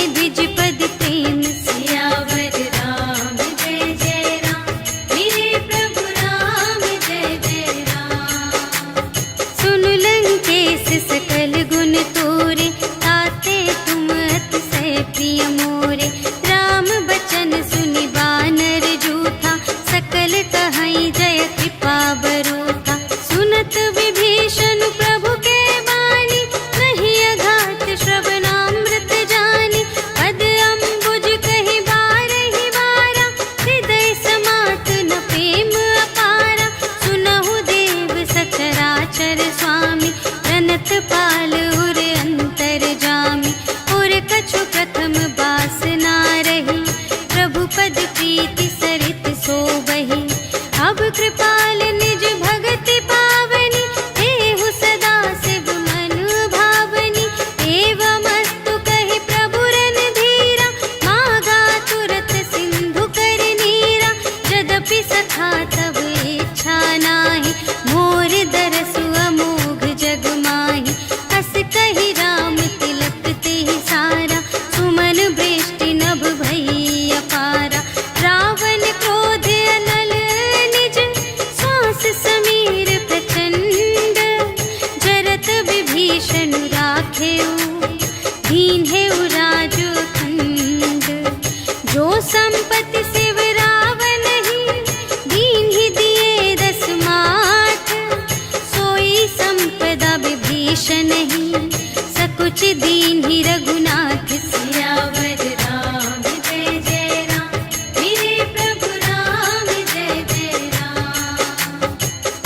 द्विजपद प्रेम सियावर राम जय जय राम, मेरे प्रभु राम जय जय राम। सुन लंकेश सकल गुण तोरे, ताते तुम अतिशय प्रिय मोरे। राम बचन सुनि बानर जूथा, सकल कहई जय कृपा बरूथा। सुनत विभीषण प्रभु के बानी, नहीं अघात श्रवणामृत जानी। पद अम्बुज कहि बारहि बारा, हृदय समात न प्रेम अपारा। सुनहु देव सचराचर स्वामी, प्रणत पाल उर अंतर जामी। और कछु प्रथम बासना रही, प्रभु पद प्रीति सरित सोबहि। अब कृपाल निज भगति पावनी, देहु सदा शिव मन भावनी। एवमस्तु कहि प्रभु रणधीरा, मागा तुरत सिंधु कर नीरा। यद्यपि सखा तब इच्छा नाही, मोर दरसु अमोघ जग माही। अस कहि राम तिलक तेहि सारा, सुमन वृष्टि नभ भई अपारा। रावण क्रोध अनल निज, श्वास समीर प्रचंड। जरत विभीषण राखेउ, दीन्हेउ राजखंड। जो संपत्ति शिव रावण ही, दीन्हि दिए दस माठ। सोई संपदा विभीषण ही, सकुच दीन्हि रघुनाथ। सियावर राम जय जय राम, मेरे प्रभु राम जय जय राम।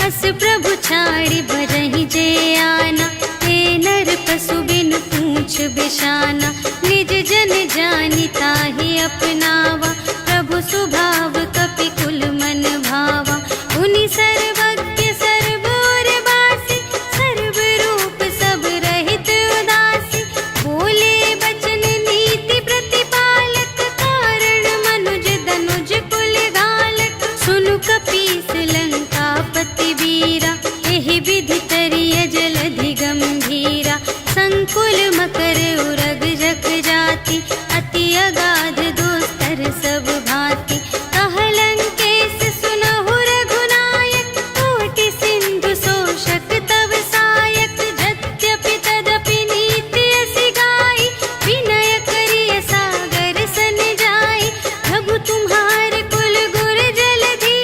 अस प्रभु छाड़ि भरहि जे आना, हे नर पशु बिनु पूछ बिशाना। निज जन जानि ताहि अपनावा, प्रभु सुभाव कपि कुल मन भावा। उनि सर्वज्ञ सर्वोर बासी, सर्व रूप सब रहित उदासी। बोले बचन नीति प्रतिपालक, कारण मनुज धनुज कुल घालक। सुनु कपीस लंकापति वीरा, एहि विधि तरिय जलधि गंभीरा। संकुल मकर उरग जग जाति, अति अगाध दोस्तर सब भांति। कह लंकेश सुनहु रघुनायक, कोटि सिंधु शोषक तव सायक। यद्यपि तदपि नीति असि गाई, विनय करिय सागर सन जाई। प्रभु तुम्हारे कुल गुर जलधि,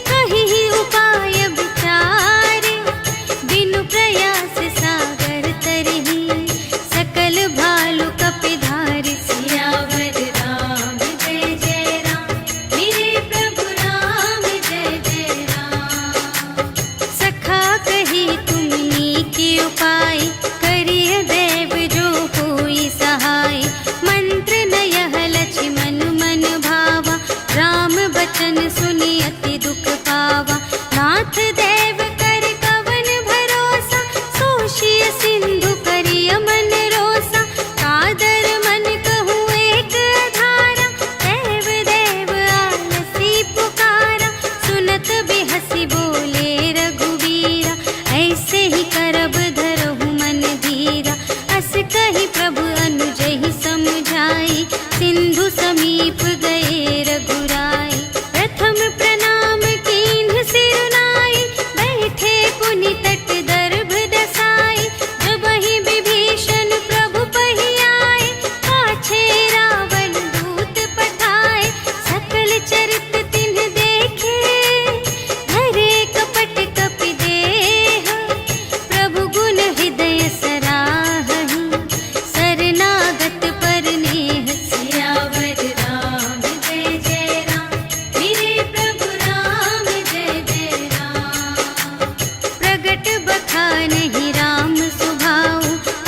कहिहि उपाय विचारे। बिनु प्रयास सागर तरहि, सकल भालु कपिधारि। सियावर राम जय जय राम, मेरे प्रभु राम जय जय राम। सखा कही तुमनी के उपाय, करिय देव जो होई सहाय। मंत्र न यह लक्ष्मण मन भावा, राम बचन सुनि अति दुख पावा। नाथ देव कर कवन भरोसा, सोषिय सिंधु करिय मन रोसा। कादर मन कहूँ एक आधारा, देव देव आलसी पुकारा। सुनत बिहसी बोले रघुवीरा, ऐसे ही करब धरहु मन धीरा। अस कहि प्रभु अनुजहि समझाई, सिंधु समीप गए रघुराई। प्रथम प्रणाम कीन्ह सिर नाई, बैठे पुनि तट दर्भ दसाई। जबहि विभीषण प्रभु पहि आए, पाछे रावण दूत पठाए। सकल चरित तिन्ह देखे, धरे कपट कपि देह। प्रभु गुण हृदय सराहहि, शरणागत पर नेह। सियावर राम जय जय राम, मेरे प्रभु राम जय जय राम। प्रगट बखानहि राम सुभाऊ,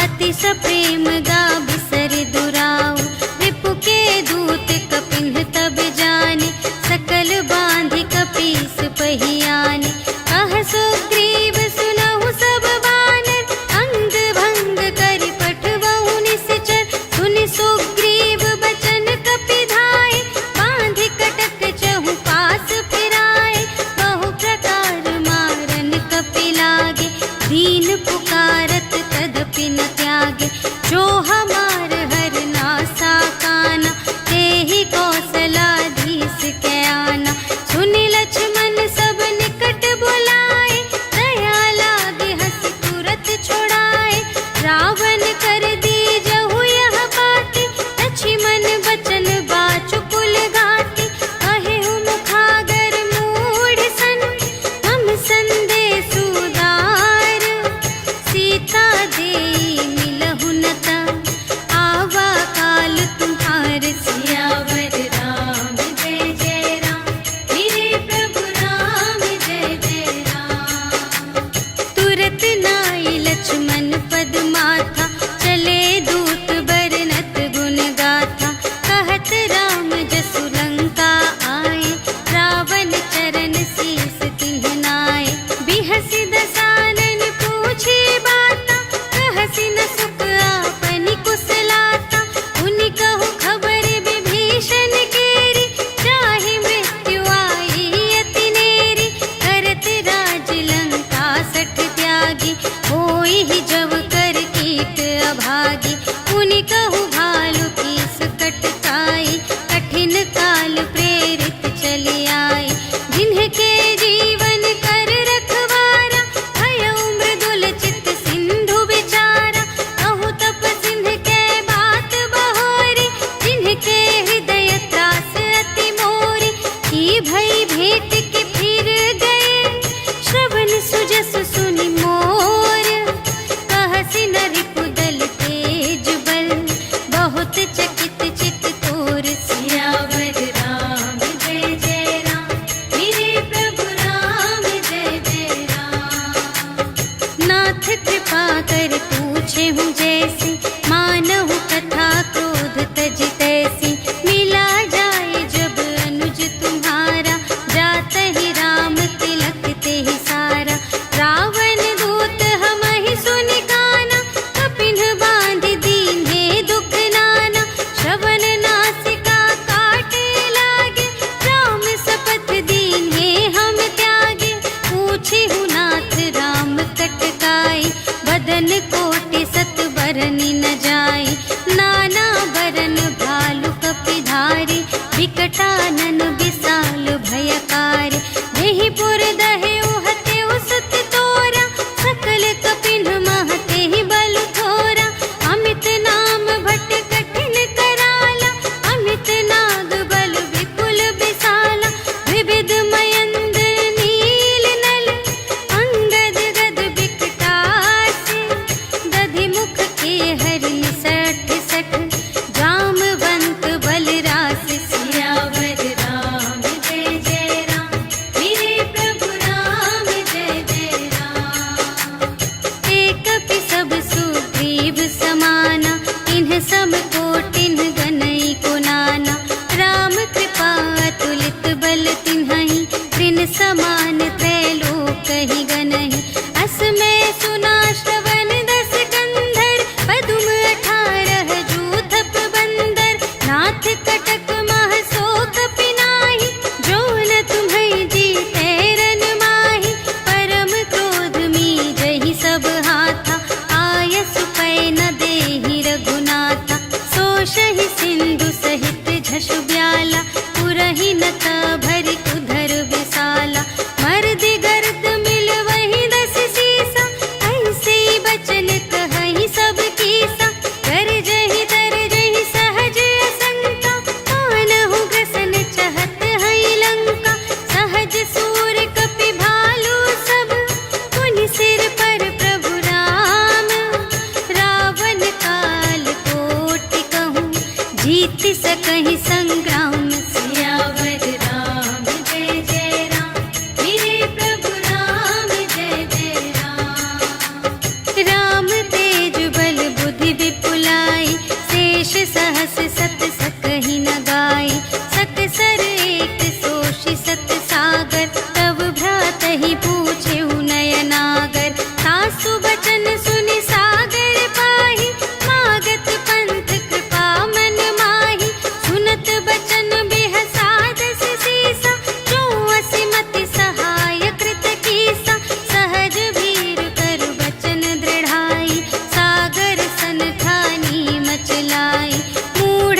अति सप्रेम गा बिसर दुराऊ। रिपु के दूत कपिन्ह तब जाने, सकल बांधि कपीस पहियाने। कह सुग्रीव सुनहु सब बानर, अंग भंग करि पठवहु निश्चर। सुनि सुग्रीव बचन कपिधाय, बांधि कटक चहु पास फिराए। बहु प्रकार मारन कपि लागे, दीन पुकारत तदपि न त्यागे। जो हमार हर नासा कहु भालु कीस कटकाई, कठिन काल प्रेरित चले आई। जिन्हके जीवन कर रखवारा, भयउ मृदुल चित सिंधु विचारा। कहु तप सिंध के बात बहोरी, जिन्हके हृदय त्रास अति मोरी। की भई भेंट के फिर गए, श्रवण सुजस सुनि मोर। कहसि न रिपुदल तेज बल, बहुत चकित चित तोर सियावर राम जय जय राम, मेरे प्रभु राम जय जय राम। नाथ कृपा कर पूछे हूँ जैसी, मानहु कथा क्रोध तज तैसी। मिला जाए जब अनुज तुम्हारा, जात ही राम तिलक ते ही सारा। रावण दूत हमहि सुनि काना, कपिन बांध दीन्हे दुख नाना। श्रवण नासिका काटे लागे, राम सपथ दीन्हे हम त्यागे। पूछे हूँ नाथ राम कटकाई, बदन कोटि सत बरनि न जाई। नाना बरन भालु कपिधारी, विकटानन विशाल भयकारी। देहि पुर दहेउ हतेउ सुत तोरा, सकल कपिन महते ही बल थोरा। अमित नाम भट कठिन कराला, अमित नाग बल विपुल विशाला। विविध मयंद्र नील नल, अंगद गद विकटासी। दधि मुख के हरि सठ सठ, जामवंत बलरास। सियावर राम जय जय राम, मेरे प्रभु राम जय जय राम। एक पि सब सुग्रीव समाना, इन्ह सम कोटिन गनई को नाना। राम कृपा अतुलित बल तिन्हहि, त्रिन समान त्रैलोक ही गनहि। अस में सुना श्रवण दस कंधर, पदुम 18 जूथप बंदर। नाथ कटक मह शोक पिनाहि, जो न तुम्है जीते रन माहि। परम क्रोध मीजहि सब हाथा, आयसु पै न देहि रघुनाथा। सोषहि सिंधु सहित झषु ब्याला, पुरहि न भरि उधर विशाला। मर्दि गर्द मिल वही 10 सीसा, ऐसे बचन कहहि सब कीसा। गरजहि तरजहि सहज असंका, मानहु ग्रसन चहत हई लंका। सहज सूर कपि भालु सब, पुनि सिर पर प्रभु राम। रावण काल कोटि कहूँ, जीत सकहि संग्राम। सियावर राम जय जय राम, मेरे प्रभु राम जय जय राम। राम तेज बल बुद्धि विपुलाई, शेष सहस सत सकहि न गाई। सकसर एक सोषि सत सागर, तब भ्रातहि पूछेहु नयनागर। सासु बचन सुनि सागर पाहि, मागत पंथ कृपा मन माहि। सुनत बचन बिहसादस सीसा, जो असिमति सहाय कृत कीसा। सहज भीर कर बचन दृढ़ाई, सागर सन ठानी मचलाई। मूढ़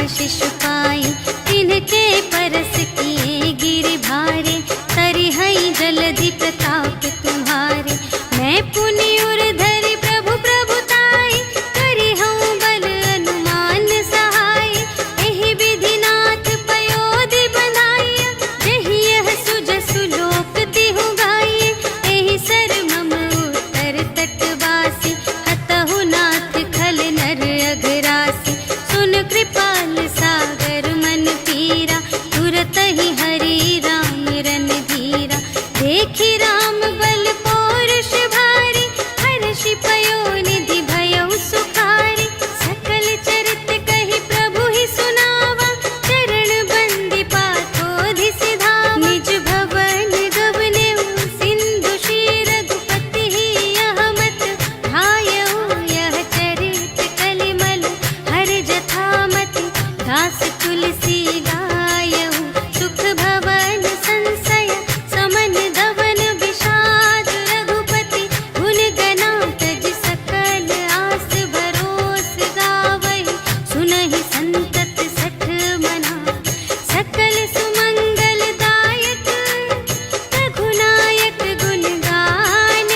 आशीष पाई, तिनके परस किए गिर भारे, तरिहई जलधि प्रताप तुम्हारे। मैं पुनि उर धरि प्रभु प्रभुताई, करिहऊँ बल अनुमान सहाय। एहि विधिनाथ पयोधि बंधाइया, जहि यह सुजसु लोक तिहु गाइए। एहि सर मम उत्तर तटवासी, हतहु नाथ खल नर अघरासी। सुन कृपाल सागर मन पीरा, तुरत ही हरि राम रन धीरा। देखि राम बल पौरुष भारी, हर्षि पयोनिधि भयउ सुखारी। सकल चरित कहि प्रभु ही सुनावा, चरण बंदी पाथोधि सिधावा। निज भवन गवनेउ सिंधु श्री रघुपति ही, यह मत भायउ यह चरित कलिमल हर जथामति। दास तुलसी गायउ सुख भवन संशय, समन दवन विषाद रघुपति। गुण गना तज सकल आस भरोस गावहि, सुनहि संतत सठ मना। सकल सुमंगल दायक रघुनायक गुण गान,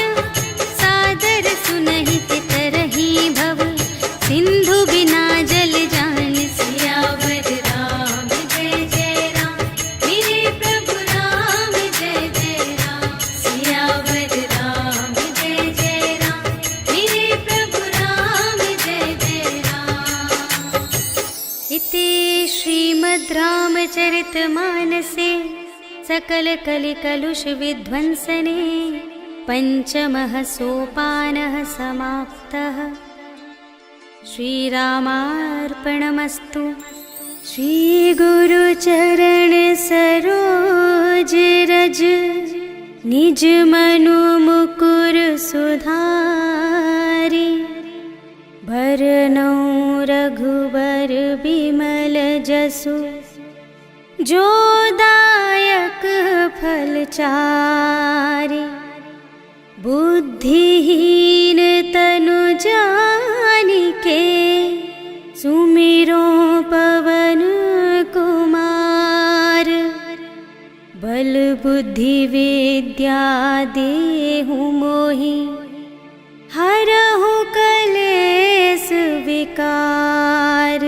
सादर सुनहि तितरहि भव, सिंधु बिना जल जान। सियावर राम जय जय राम, मेरे प्रभु राम जय जय राम। सियावर राम जय जय राम, मेरे प्रभु राम जय जय राम। इति श्रीमद् रामचरितमानसे सकल कलि कलुष विध्वंसने, पंचमः सोपानः समाप्तः। श्रीरामार्पणमस्तु। श्री गुरु चरण सरोज रज, निज मनु मुकुर सुधारी। भरनउँ रघुबर बिमल जसु, जो दायक फल चारि। बुद्धिहीन तनु जानिके, सुमिरो पवन कुमार। बल बुद्धि विद्या देहु मोहि, हरहु कलेस विकार।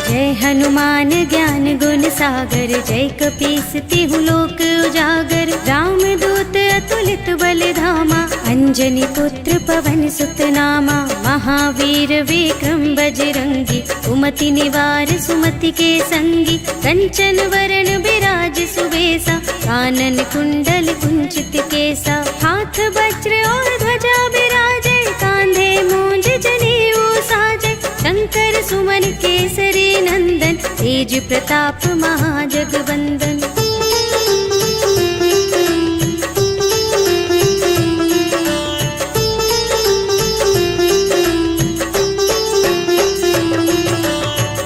जय हनुमान ज्ञान गुण सागर, जय कपीस तिहु लोक उजागर। राम दूत अतुलित बल धामा, अंजनी पुत्र पवन सुत नामा। महावीर विक्रम बजरंगी, कुमति निवार सुमति के संगी। कंचन वरण विराज सुबेसा, कानन कुंडल कुंचित केसा। हाथ वज्र और ध्वजा विराजे, कांधे मूंज जनेऊ साजे। शंकर सुमन केसरी नंदन, तेज प्रताप महाजगवंदन।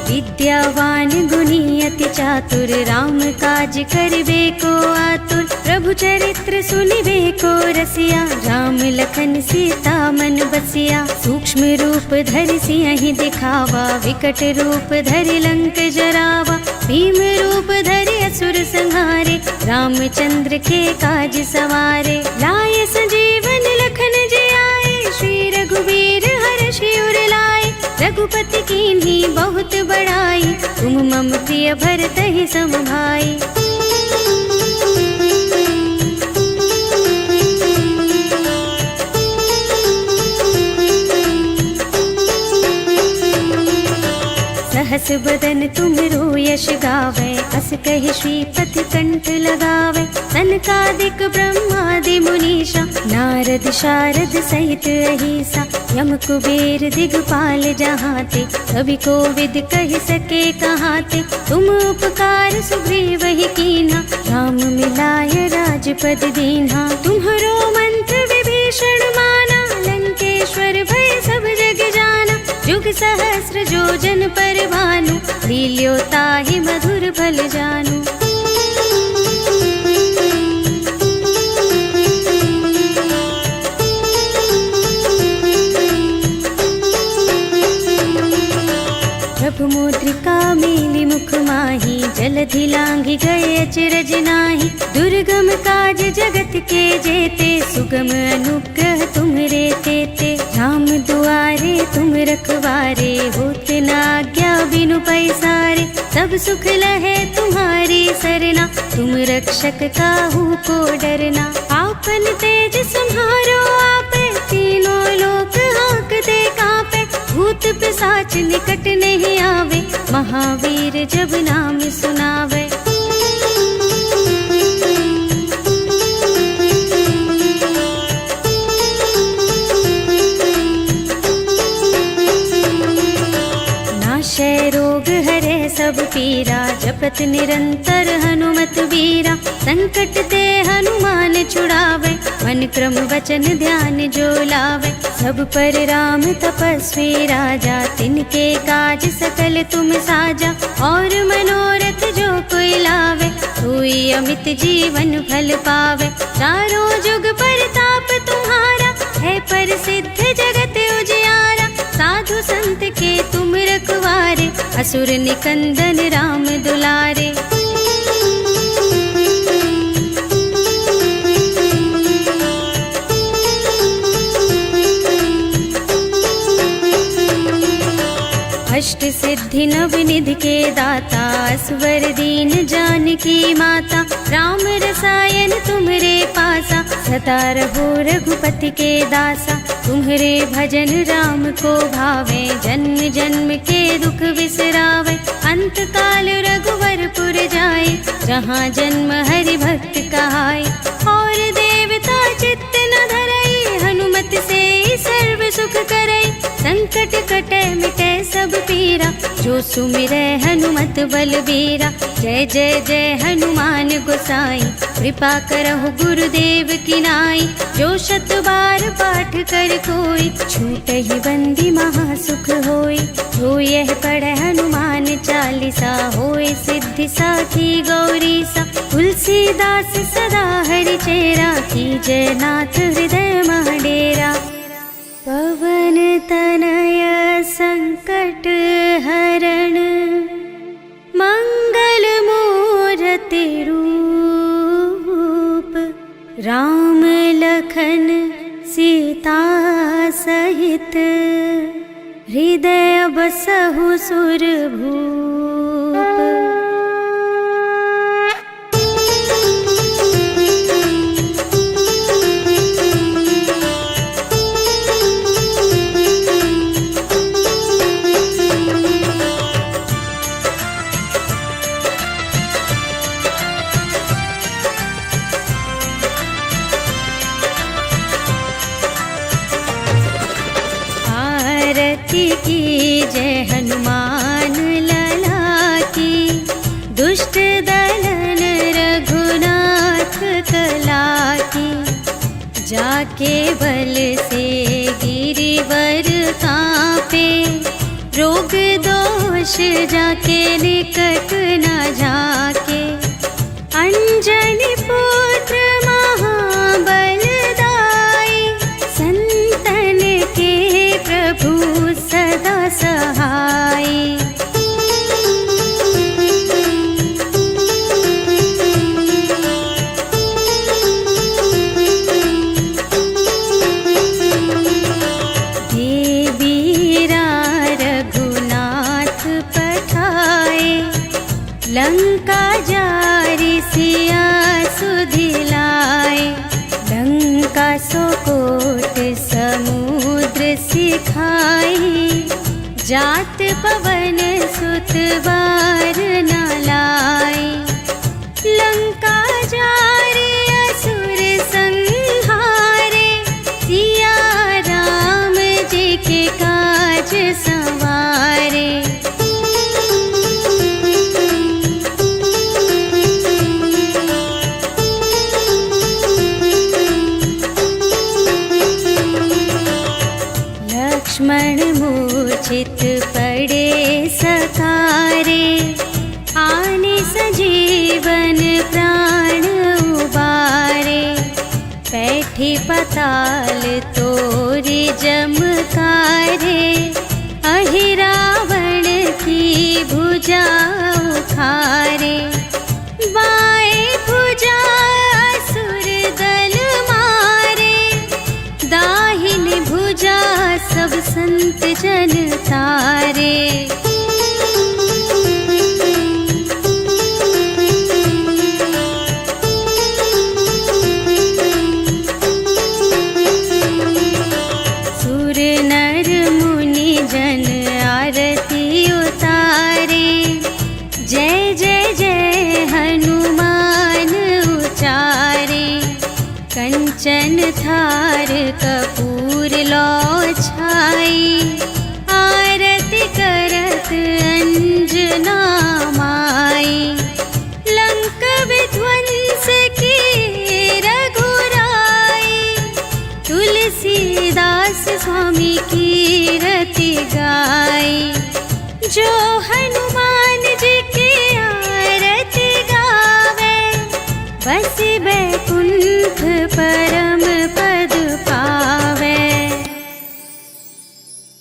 विद्यावान गुणी अति चातुर, राम काज करिबे को आतुर। प्रभु चरित्र सुनिबे को रसिया, राम लखन सीता मन बसिया। सूक्ष्म रूप धरि सियहि दिखावा, विकट रूप धरि लंक जरावा। भीम रूप धरि असुर संहारे, रामचंद्र के काज सवारे। लाए संजीवन लखन जियाए, श्री रघुवीर हर्षि उर लाए। रघुपति कीन्ही बहुत बड़ाई, तुम मम प्रिय भरतहि सम भाई। सहस बदन तुमरो यश गावै, अस कहि श्रीपति कंठ लगावै। सनकादिक ब्रह्मादि मुनीषा, नारद नारद शारद सहित अहिसा, यम कुबेर दिगपाल जहाँ ते, कवि कोविद कह सके कहाँ ते। तुम उपकार सुग्रीव ही कीन्हा, राम मिलाय राजपद दीन्हा। तुम्हरो मंत्र विभीषण माना, लंकेश्वर भय सब जग जाना। जुग सहस्र जोजन पर भानु, लील्यो ताहि मधुर फल जानु। प्रभु मुद्रिका मेली मुख माही, जलधि लांघि गए अचरज नाही। दुर्गम काज जगत के जेते, सुगम अनुग्रह तुम्हरे तेते। राम दुआरे तुम रखवारे, होत न आज्ञा बिनु पैसारे। सब सुख लहे तुम्हारी सरना, तुम रक्षक काहू को डरना। आपन तेज सम्हारो आपे, तीनों लोक हाँकते कांपे। भूत पिशाच निकट नहीं आवे, महावीर जब नाम सुनावे। नाशय रोग हरे सब पीरा, जपत निरंतर हनुमत वीरा। संकट ते हनुमान छुड़ावे, मन क्रम वचन ध्यान जो लावे। सब पर राम तपस्वी राजा, तिनके काज सकल तुम साजा। और मनोरथ जो कोई लावे, सोई अमित जीवन फल पावे। चारों जुग परताप तुम्हारा, है प्रसिद्ध जगत उजियारा। साधु संत के तुम रखवारे, असुर निकंदन राम दुलारे। अष्ट सिद्धि नव निधि के दाता, स्वर दीन जानकी माता। राम रसायन तुम्हरे पासा, सदा रहो रघुपति के दासा। तुम्हरे भजन राम को भावे, जन्म जन्म के दुख बिसरावे। अंत काल रघुवरपुर जाए, जहाँ जन्म हरि भक्त कहाए। और देवता चित्त न धरई, हनुमत से सर्व सुख करई। संकट कटे मिटे सब पीरा, जो सुमिरै हनुमत बलबीरा। जय जय जय हनुमान गोसाई, कृपा करहु गुरुदेव की नाई। जो शत बार पाठ कर कोई, छूटहि बंदी महासुख होई। जो यह पढ़े हनुमान चालीसा, होय सिद्धि साखी गौरीसा। तुलसीदास सदा हरि चेरा, कीजय नाथ हृदय मह डेरा। पवन तनय संकट हरण, मंगल मूरति रूप। राम लखन सीता सहित, हृदय बसहु सुरभूप। की जय हनुमान लला की, दुष्ट दलन रघुनाथ कला की। जाके बल से गिरिवर कांपे, रोग दोष जाके निकट न जाके। अंजनी पुत्र महाबल दाई, संतन के प्रभु सदा सहाय। देवीरा रघुनाथ पठाए, लंका जारी सिया सुधिलाए। लंका सोकोट समुद्र सिखाई, जात पवन सुत बार न लाई। लंका जारी असुर संहारे, चित पड़े सकारे, आने सजीवन प्राण उबारे। बैठे पताल तोरी जमकारे, अहि रावण की भुजा उखारे। बाएं भुजा असुर दल मारे, दाहिनी भुजा सब संत जन तारे। सुर नर मुनि जन आरती उतारे, जय जय जय हनुमान उचारे। कंचन थार कपूर लो छाई, आरती करत अंजना माई। लंक विध्वंस की रघुराई, तुलसीदास स्वामी की रति गाई। जो हनुमान जी की आरती गावे, बस बैकुंठ परम